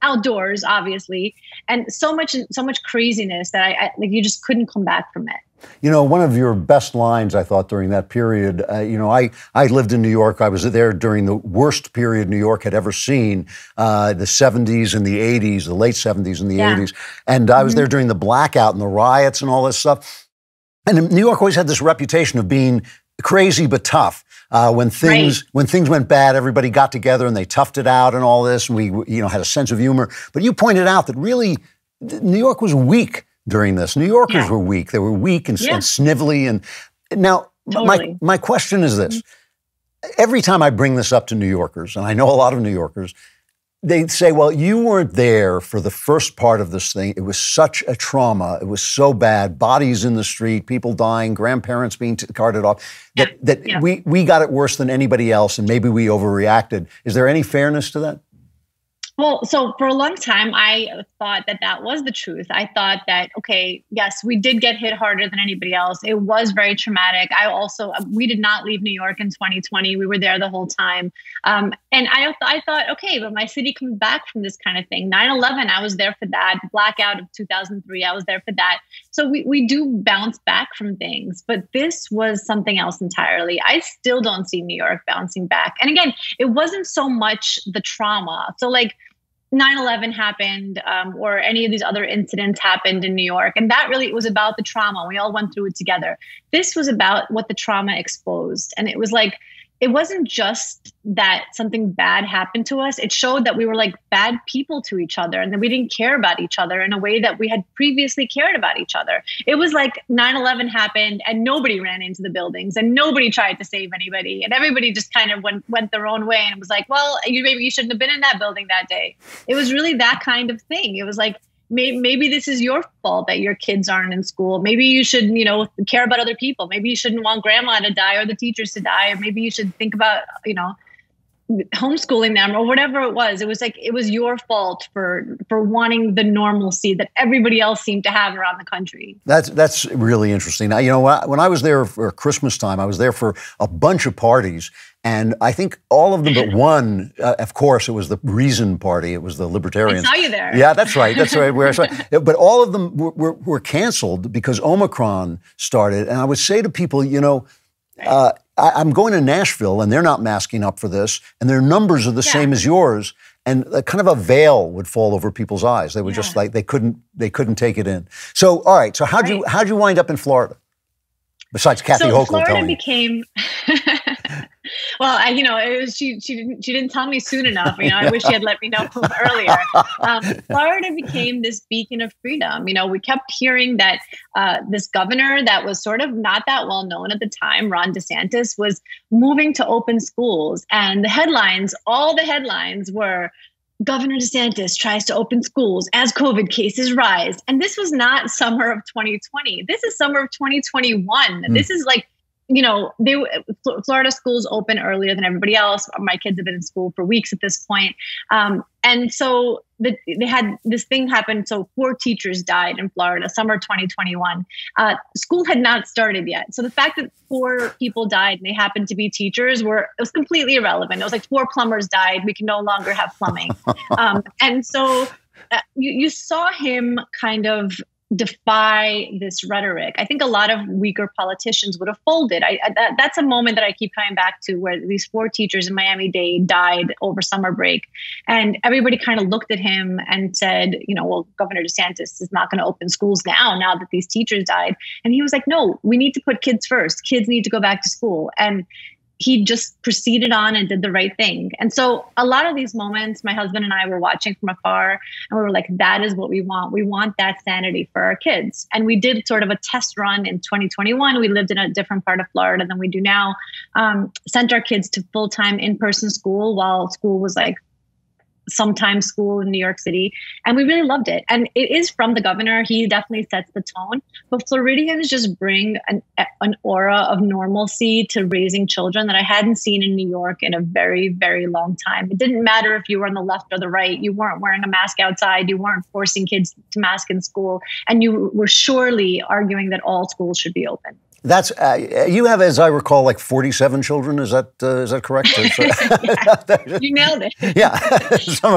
outdoors, obviously, and so much craziness that I like you just couldn't come back from it. You know, one of your best lines, I thought, during that period, I lived in New York. I was there during the worst period New York had ever seen, the 70s and the 80s, the late 70s and the 80s. And I was there during the blackout and the riots and all this stuff. And New York always had this reputation of being crazy but tough. When things went bad, everybody got together and they toughed it out and all this. And we had a sense of humor. But you pointed out that really New York was weak during this. New Yorkers were weak. They were weak and snivelly. And now, my question is this. Every time I bring this up to New Yorkers, and I know a lot of New Yorkers, they say, well, you weren't there for the first part of this thing. It was such a trauma. It was so bad. Bodies in the street, people dying, grandparents being carted off, that we got it worse than anybody else, and maybe we overreacted. Is there any fairness to that? Well, so for a long time, I thought that was the truth. I thought that, okay, yes, we did get hit harder than anybody else. It was very traumatic. We did not leave New York in 2020. We were there the whole time. And I thought, okay, but my city comes back from this kind of thing. 9/11, I was there for that. Blackout of 2003, I was there for that. So we do bounce back from things. But this was something else entirely. I still don't see New York bouncing back. And again, it wasn't so much the trauma. So like, 9/11 happened, or any of these other incidents happened in New York. And that really was about the trauma. We all went through it together. This was about what the trauma exposed. And it was like, it wasn't just that something bad happened to us. It showed that we were like bad people to each other and that we didn't care about each other in a way that we had previously cared about each other. It was like 9/11 happened and nobody ran into the buildings and nobody tried to save anybody. And everybody just kind of went their own way and was like, well, maybe you shouldn't have been in that building that day. It was really that kind of thing. It was like, maybe this is your fault that your kids aren't in school. Maybe you should, care about other people. Maybe you shouldn't want grandma to die or the teachers to die. Or maybe you should think about, homeschooling them or whatever it was. It was like, it was your fault for wanting the normalcy that everybody else seemed to have around the country. That's really interesting. Now, when I was there for Christmas time, I was there for a bunch of parties. And I think all of them but one, of course, it was the Reason Party. It was the Libertarians. I saw you there. Yeah, that's right. That's right. Where I saw it. But all of them were canceled because Omicron started. And I would say to people, I'm going to Nashville, and they're not masking up for this, and their numbers are the same as yours. And kind of a veil would fall over people's eyes. They were just like they couldn't take it in. So, all right. So how'd you wind up in Florida? Besides Kathy Hochul Florida telling became. Well, it was she didn't tell me soon enough. I wish she had let me know earlier. Florida became this beacon of freedom. We kept hearing that this governor that was sort of not that well known at the time, Ron DeSantis, was moving to open schools, and all the headlines were, Governor DeSantis tries to open schools as COVID cases rise. And this was not summer of 2020. This is summer of 2021. This is like, Florida schools open earlier than everybody else. My kids have been in school for weeks at this point. And so they had this thing happen. So 4 teachers died in Florida, summer 2021. School had not started yet. So the fact that 4 people died and they happened to be teachers it was completely irrelevant. It was like 4 plumbers died. We can no longer have plumbing. And so you saw him kind of defy this rhetoric. I think a lot of weaker politicians would have folded. That's a moment that I keep coming back to, where these 4 teachers in Miami-Dade died over summer break. And everybody kind of looked at him and said, well, Governor DeSantis is not going to open schools now that these teachers died. And he was like, no, we need to put kids first. Kids need to go back to school. And he just proceeded on and did the right thing. And so a lot of these moments, my husband and I were watching from afar, and we were like, that is what we want. We want that sanity for our kids. And we did sort of a test run in 2021. We lived in a different part of Florida than we do now, sent our kids to full-time in-person school while school was like sometimes school in New York City. And we really loved it. And it is from the governor. He definitely sets the tone. But Floridians just bring an aura of normalcy to raising children that I hadn't seen in New York in a very, very long time. It didn't matter if you were on the left or the right. You weren't wearing a mask outside. You weren't forcing kids to mask in school. And you were surely arguing that all schools should be open. That's you have, as I recall, like 47 children. Is that correct? Yeah, you nailed it. Yeah,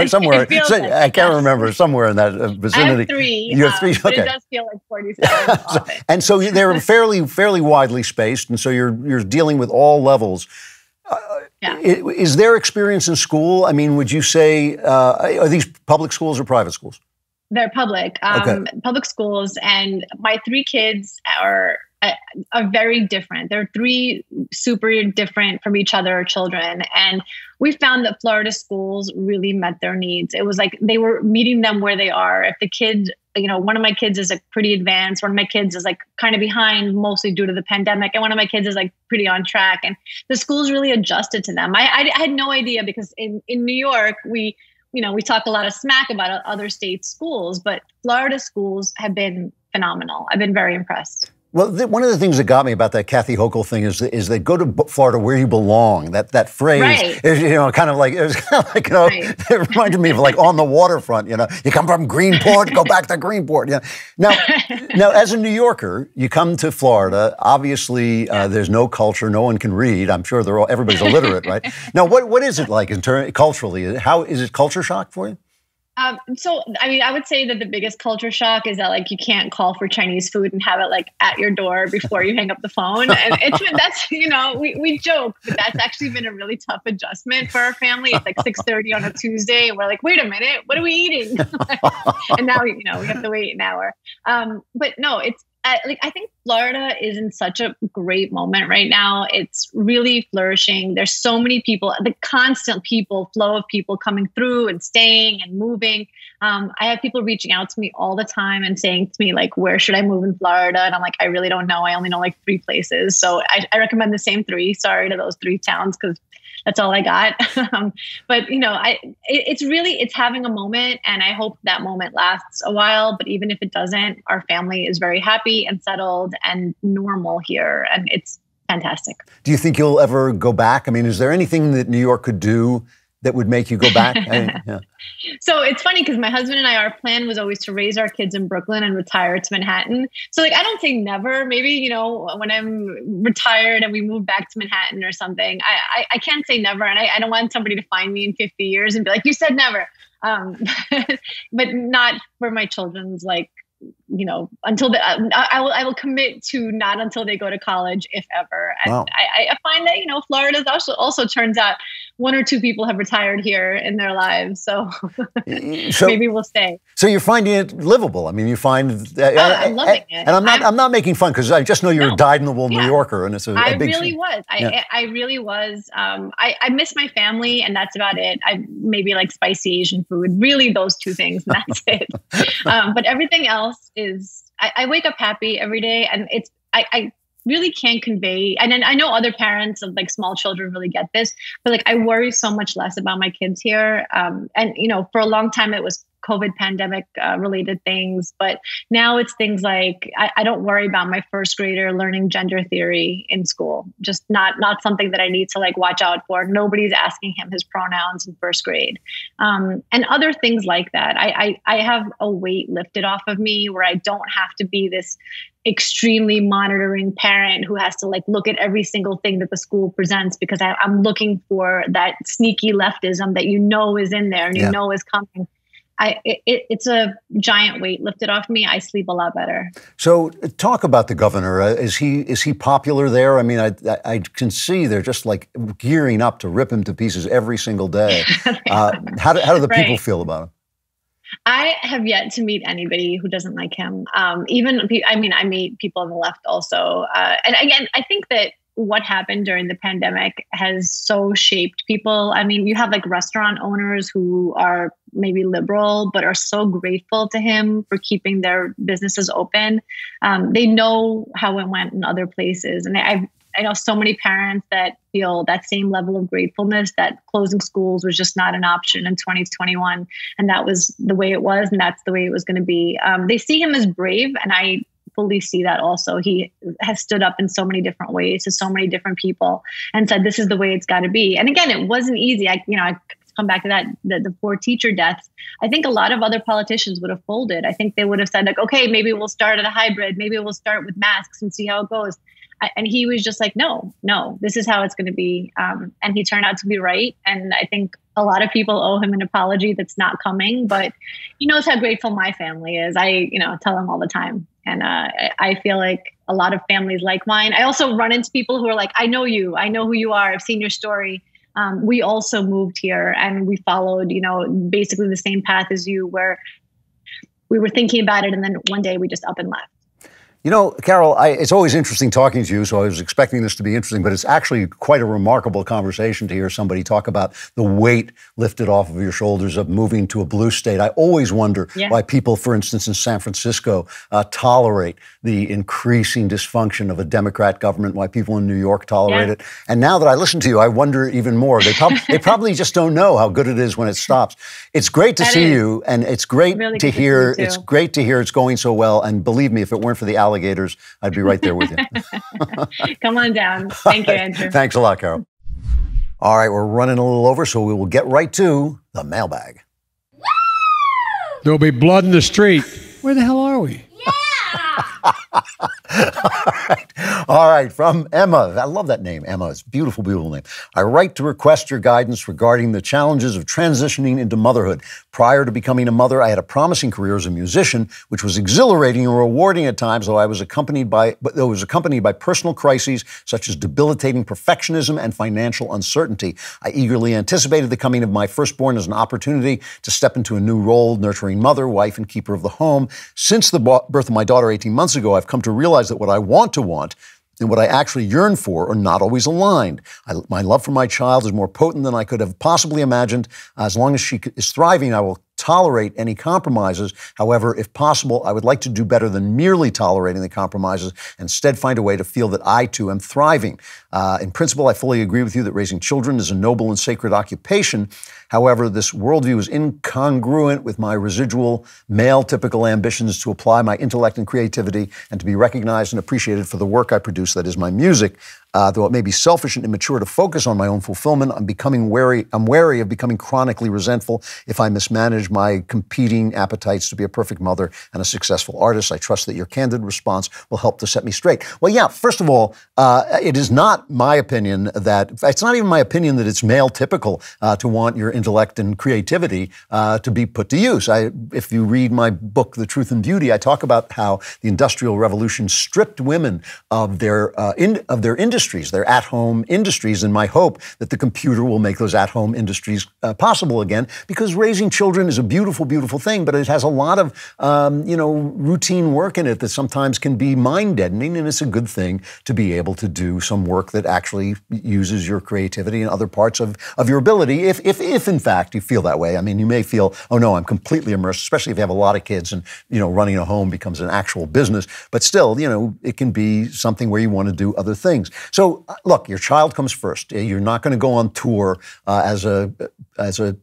somewhere. I can't remember. Somewhere in that vicinity. I have 3. You have 3. But okay. it does feel like 47. And so they're fairly widely spaced, and so you're dealing with all levels. Is their experience in school? I mean, would you say are these public schools or private schools? They're public, public schools, and my 3 kids are very different. They're 3 super different from each other children, and we found that Florida schools really met their needs. It was like they were meeting them where they are. If the kid, one of my kids is like pretty advanced, one of my kids is like kind of behind, mostly due to the pandemic, and one of my kids is like pretty on track, and the schools really adjusted to them. I had no idea, because in New York we talk a lot of smack about other states' schools, but Florida schools have been phenomenal. I've been very impressed. Well, one of the things that got me about that Kathy Hochul thing is they go to Florida where you belong. That phrase, right. is, kind of like, it was kind of like, right. It reminded me of like on the waterfront. You come from Greenport, go back to Greenport. Now, as a New Yorker, you come to Florida. Obviously, there's no culture. No one can read. I'm sure everybody's illiterate, right? Now, what is it like culturally? How is it culture shock for you? So, I mean, I would say that the biggest culture shock is that like you can't call for Chinese food and have it like at your door before you hang up the phone. And that's we joke, but that's actually been a really tough adjustment for our family. It's like 6:30 on a Tuesday, and we're like, wait a minute, what are we eating? And now we have to wait an hour. But no, it's. I think Florida is in such a great moment right now. It's really flourishing. There's so many people, the constant flow of people coming through and staying and moving. I have people reaching out to me all the time and saying to me, like, where should I move in Florida? And I'm like, I really don't know. I only know like 3 places. So I recommend the same 3. Sorry to those 3 towns, because that's all I got. But it's having a moment, and I hope that moment lasts a while. But even if it doesn't, our family is very happy and settled and normal here, and it's fantastic. Do you think you'll ever go back? I mean, is there anything that New York could do that would make you go back? So it's funny, because my husband and I, our plan was always to raise our kids in Brooklyn and retire to Manhattan. So like, I don't say never. Maybe, when I'm retired and we move back to Manhattan or something, I can't say never. And I don't want somebody to find me in 50 years and be like, you said never. But not for my children's, like, until I will commit to not until they go to college, if ever. And wow. I find that, Florida also turns out 1 or 2 people have retired here in their lives. So maybe we'll stay. So you're finding it livable. I mean, you find I'm loving it. And I'm not making fun, because I just know you're a dyed-in-the-wool New Yorker, and it's a big. I really was. I miss my family, and that's about it. I maybe like spicy Asian food. Really, those 2 things, and that's it. But everything else is. I wake up happy every day, and I really can't convey. And then I know other parents of like small children really get this, but like I worry so much less about my kids here. And for a long time it was COVID pandemic related things, but now it's things like I don't worry about my first grader learning gender theory in school. Just not something that I need to like watch out for. Nobody's asking him his pronouns in first grade, and other things like that. I have a weight lifted off of me where I don't have to be this extremely monitoring parent who has to like look at every single thing that the school presents, because I'm looking for that sneaky leftism that is in there and is coming. It's a giant weight lifted off me. I sleep a lot better. So talk about the governor. Is he popular there? I mean, I can see they're just like gearing up to rip him to pieces every single day. How do the people feel about him? I have yet to meet anybody who doesn't like him. I meet people on the left also. And again, I think that what happened during the pandemic has so shaped people. I mean, you have like restaurant owners who are maybe liberal, but are so grateful to him for keeping their businesses open. They know how it went in other places. And I know so many parents that feel that same level of gratefulness that closing schools was just not an option in 2021. And that was the way it was. And that's the way it was going to be. They see him as brave. And I fully see that also. He has stood up in so many different ways to so many different people and said, this is the way it's got to be. And again, it wasn't easy. I come back to that, the 4 teacher deaths. I think a lot of other politicians would have folded. I think they would have said like, okay, maybe we'll start at a hybrid. Maybe we'll start with masks and see how it goes. And he was just like, no, this is how it's going to be. And he turned out to be right. And I think a lot of people owe him an apology that's not coming, but he knows how grateful my family is. I, tell him all the time. And I feel like a lot of families like mine. I also run into people who are like, I know you, I know who you are. I've seen your story. We also moved here and we followed, basically the same path as you, where we were thinking about it. And then one day we just up and left. Carol, it's always interesting talking to you, so I was expecting this to be interesting, but it's actually quite a remarkable conversation to hear somebody talk about the weight lifted off of your shoulders of moving to a blue state. I always wonder why people, for instance, in San Francisco, tolerate the increasing dysfunction of a Democrat government, why people in New York tolerate it. And now that I listen to you, I wonder even more. They probably just don't know how good it is when it stops. It's great to see you, and it's great to hear. It's great to hear it's going so well. And believe me, if it weren't for the alligators, I'd be right there with you. Come on down. Thank you, Andrew. Thanks a lot, Carol. All right, we're running a little over, so we will get right to the mailbag. There'll be blood in the street. Where the hell are we? All right, from Emma. I love that name, Emma. It's a beautiful, beautiful name. I write to request your guidance regarding the challenges of transitioning into motherhood. Prior to becoming a mother, I had a promising career as a musician, which was exhilarating and rewarding at times, though it was accompanied by personal crises such as debilitating perfectionism and financial uncertainty. I eagerly anticipated the coming of my firstborn as an opportunity to step into a new role, nurturing mother, wife, and keeper of the home. Since the birth of my daughter 18 months ago, I've come to realize that what I want and what I actually yearn for are not always aligned. My love for my child is more potent than I could have possibly imagined. As long as she is thriving, I will tolerate any compromises. However, if possible, I would like to do better than merely tolerating the compromises, and instead find a way to feel that I too am thriving. In principle, I fully agree with you that raising children is a noble and sacred occupation. However, this worldview is incongruent with my residual male typical ambitions to apply my intellect and creativity and to be recognized and appreciated for the work I produce, that is my music. Though it may be selfish and immature to focus on my own fulfillment, I'm wary of becoming chronically resentful if I mismanage my competing appetites to be a perfect mother and a successful artist. I trust that your candid response will help to set me straight. Well, yeah, first of all, it is not my opinion it's not even my opinion that it's male typical to want your intellect and creativity to be put to use. If you read my book, The Truth and Beauty, I talk about how the Industrial Revolution stripped women of their industries, their at-home industries, and my hope that the computer will make those at-home industries possible again, because raising children is a beautiful, beautiful thing, but it has a lot of, routine work in it that sometimes can be mind-deadening, and it's a good thing to be able to do some work that actually uses your creativity and other parts of your ability, if in fact you feel that way. I mean, you may feel, oh no, I'm completely immersed, especially if you have a lot of kids and, running a home becomes an actual business, but still, it can be something where you want to do other things. So, look, your child comes first. You're not going to go on tour as a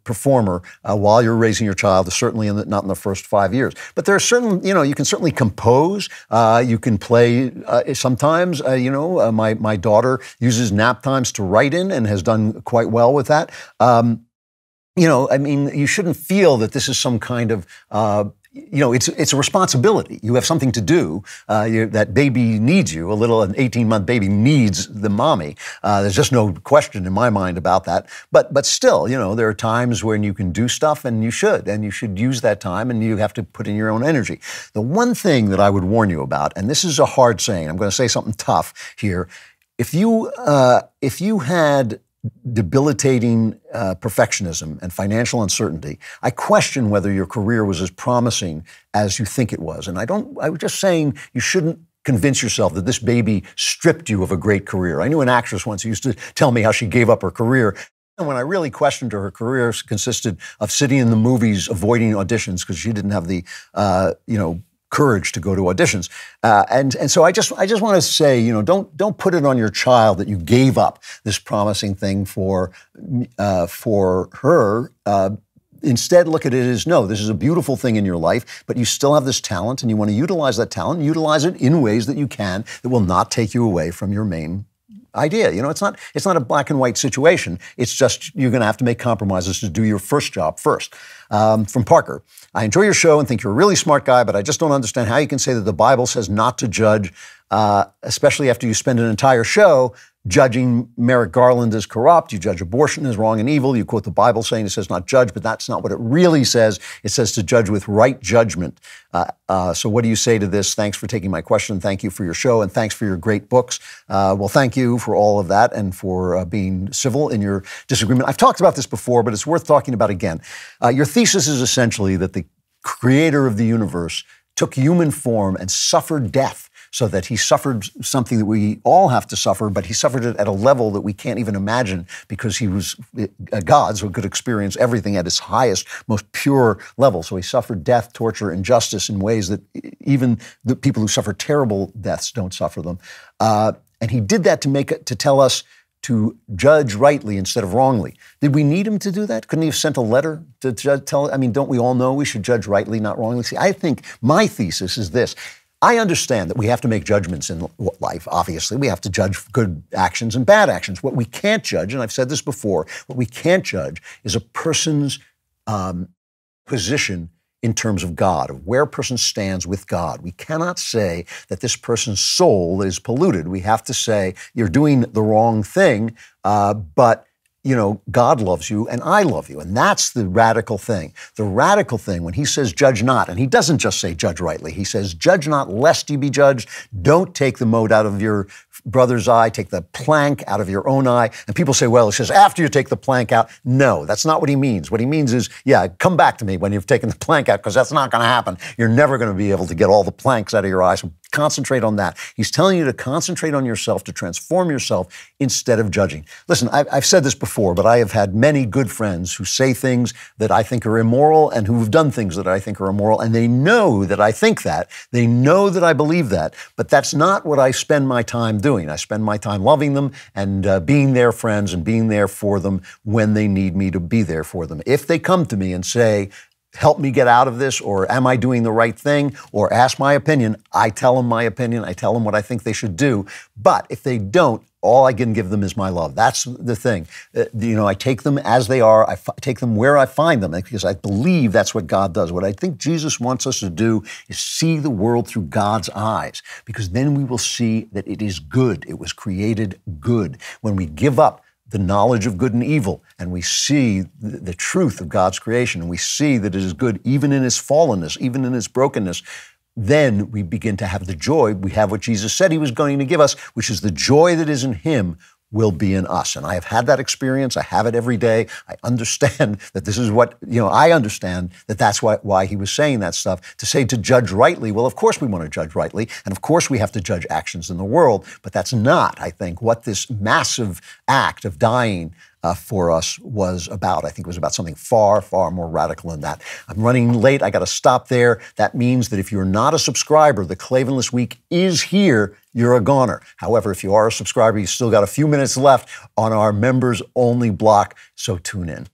performer while you're raising your child, certainly not in the first 5 years. But there are certain, you can certainly compose. You can play sometimes. My daughter uses nap times to write in and has done quite well with that. You shouldn't feel that this is some kind of it's a responsibility. You have something to do. That baby needs you. An 18-month baby needs the mommy. There's just no question in my mind about that. But still, there are times when you can do stuff, and you should use that time, and you have to put in your own energy. The one thing that I would warn you about, and this is a hard saying, I'm going to say something tough here. If you had debilitating perfectionism and financial uncertainty, I question whether your career was as promising as you think it was. And I was just saying you shouldn't convince yourself that this baby stripped you of a great career. I knew an actress once who used to tell me how she gave up her career. And when I really questioned her career consisted of sitting in the movies, avoiding auditions because she didn't have the, courage to go to auditions. And so I just want to say, don't put it on your child that you gave up this promising thing for her. Instead, look at it as, no, this is a beautiful thing in your life, but you still have this talent, and you want to utilize that talent, utilize it in ways that you can, that will not take you away from your main idea. You know, it's not a black and white situation. It's just you're going to have to make compromises to do your first job first. From Parker, I enjoy your show and think you're a really smart guy, but I just don't understand how you can say that the Bible says not to judge, especially after you spend an entire show judging Merrick Garland as corrupt. You judge abortion as wrong and evil. You quote the Bible saying it says not judge, but that's not what it really says. It says to judge with right judgment. So what do you say to this? Thanks for taking my question. Thank you for your show, and thanks for your great books. Well, thank you for all of that and for being civil in your disagreement. I've talked about this before, but it's worth talking about again. Your thesis is essentially that the creator of the universe took human form and suffered death, so that he suffered something that we all have to suffer, but he suffered it at a level that we can't even imagine because he was a God, so he could experience everything at its highest, most pure level. So he suffered death, torture, injustice in ways that even the people who suffer terrible deaths don't suffer them. And he did that to tell us to judge rightly instead of wrongly. Did we need him to do that? Couldn't he have sent a letter to tell? I mean, don't we all know we should judge rightly, not wrongly? See, I think my thesis is this. I understand that we have to make judgments in life, obviously. We have to judge good actions and bad actions. What we can't judge, and I've said this before, what we can't judge is a person's position in terms of God, of where a person stands with God. We cannot say that this person's soul is polluted. We have to say, you're doing the wrong thing, but you know, God loves you and I love you. And that's the radical thing. The radical thing, when he says judge not, and he doesn't just say judge rightly, he says judge not lest you be judged. Don't take the mote out of your brother's eye, take the plank out of your own eye. And people say, well, it says after you take the plank out. No, that's not what he means. What he means is, yeah, come back to me when you've taken the plank out, because that's not going to happen. You're never going to be able to get all the planks out of your eyes. So concentrate on that. He's telling you to concentrate on yourself, to transform yourself instead of judging. Listen, I've said this before, but I have had many good friends who say things that I think are immoral and who have done things that I think are immoral, and they know that I think that. They know that I believe that, but that's not what I spend my time doing. I spend my time loving them and being their friends and being there for them when they need me to be there for them. If they come to me and say, help me get out of this, or am I doing the right thing, or ask my opinion, I tell them my opinion, I tell them what I think they should do. But if they don't, all I can give them is my love. That's the thing. I take them as they are. I take them where I find them, because I believe that's what God does. What I think Jesus wants us to do is see the world through God's eyes, because then we will see that it is good. It was created good. When we give up the knowledge of good and evil, and we see the truth of God's creation, and we see that it is good even in its fallenness, even in its brokenness, then we begin to have the joy. We have what Jesus said he was going to give us, which is the joy that is in him will be in us. And I have had that experience. I have it every day. I understand that this is what, I understand that that's why he was saying that stuff. To say to judge rightly, well, of course we want to judge rightly. And of course we have to judge actions in the world. But that's not, I think, what this massive act of dying for us was about. I think it was about something far, far more radical than that. I'm running late. I got to stop there. That means that if you're not a subscriber, the Klavanless Week is here. You're a goner. However, if you are a subscriber, you still got a few minutes left on our members only block. So tune in.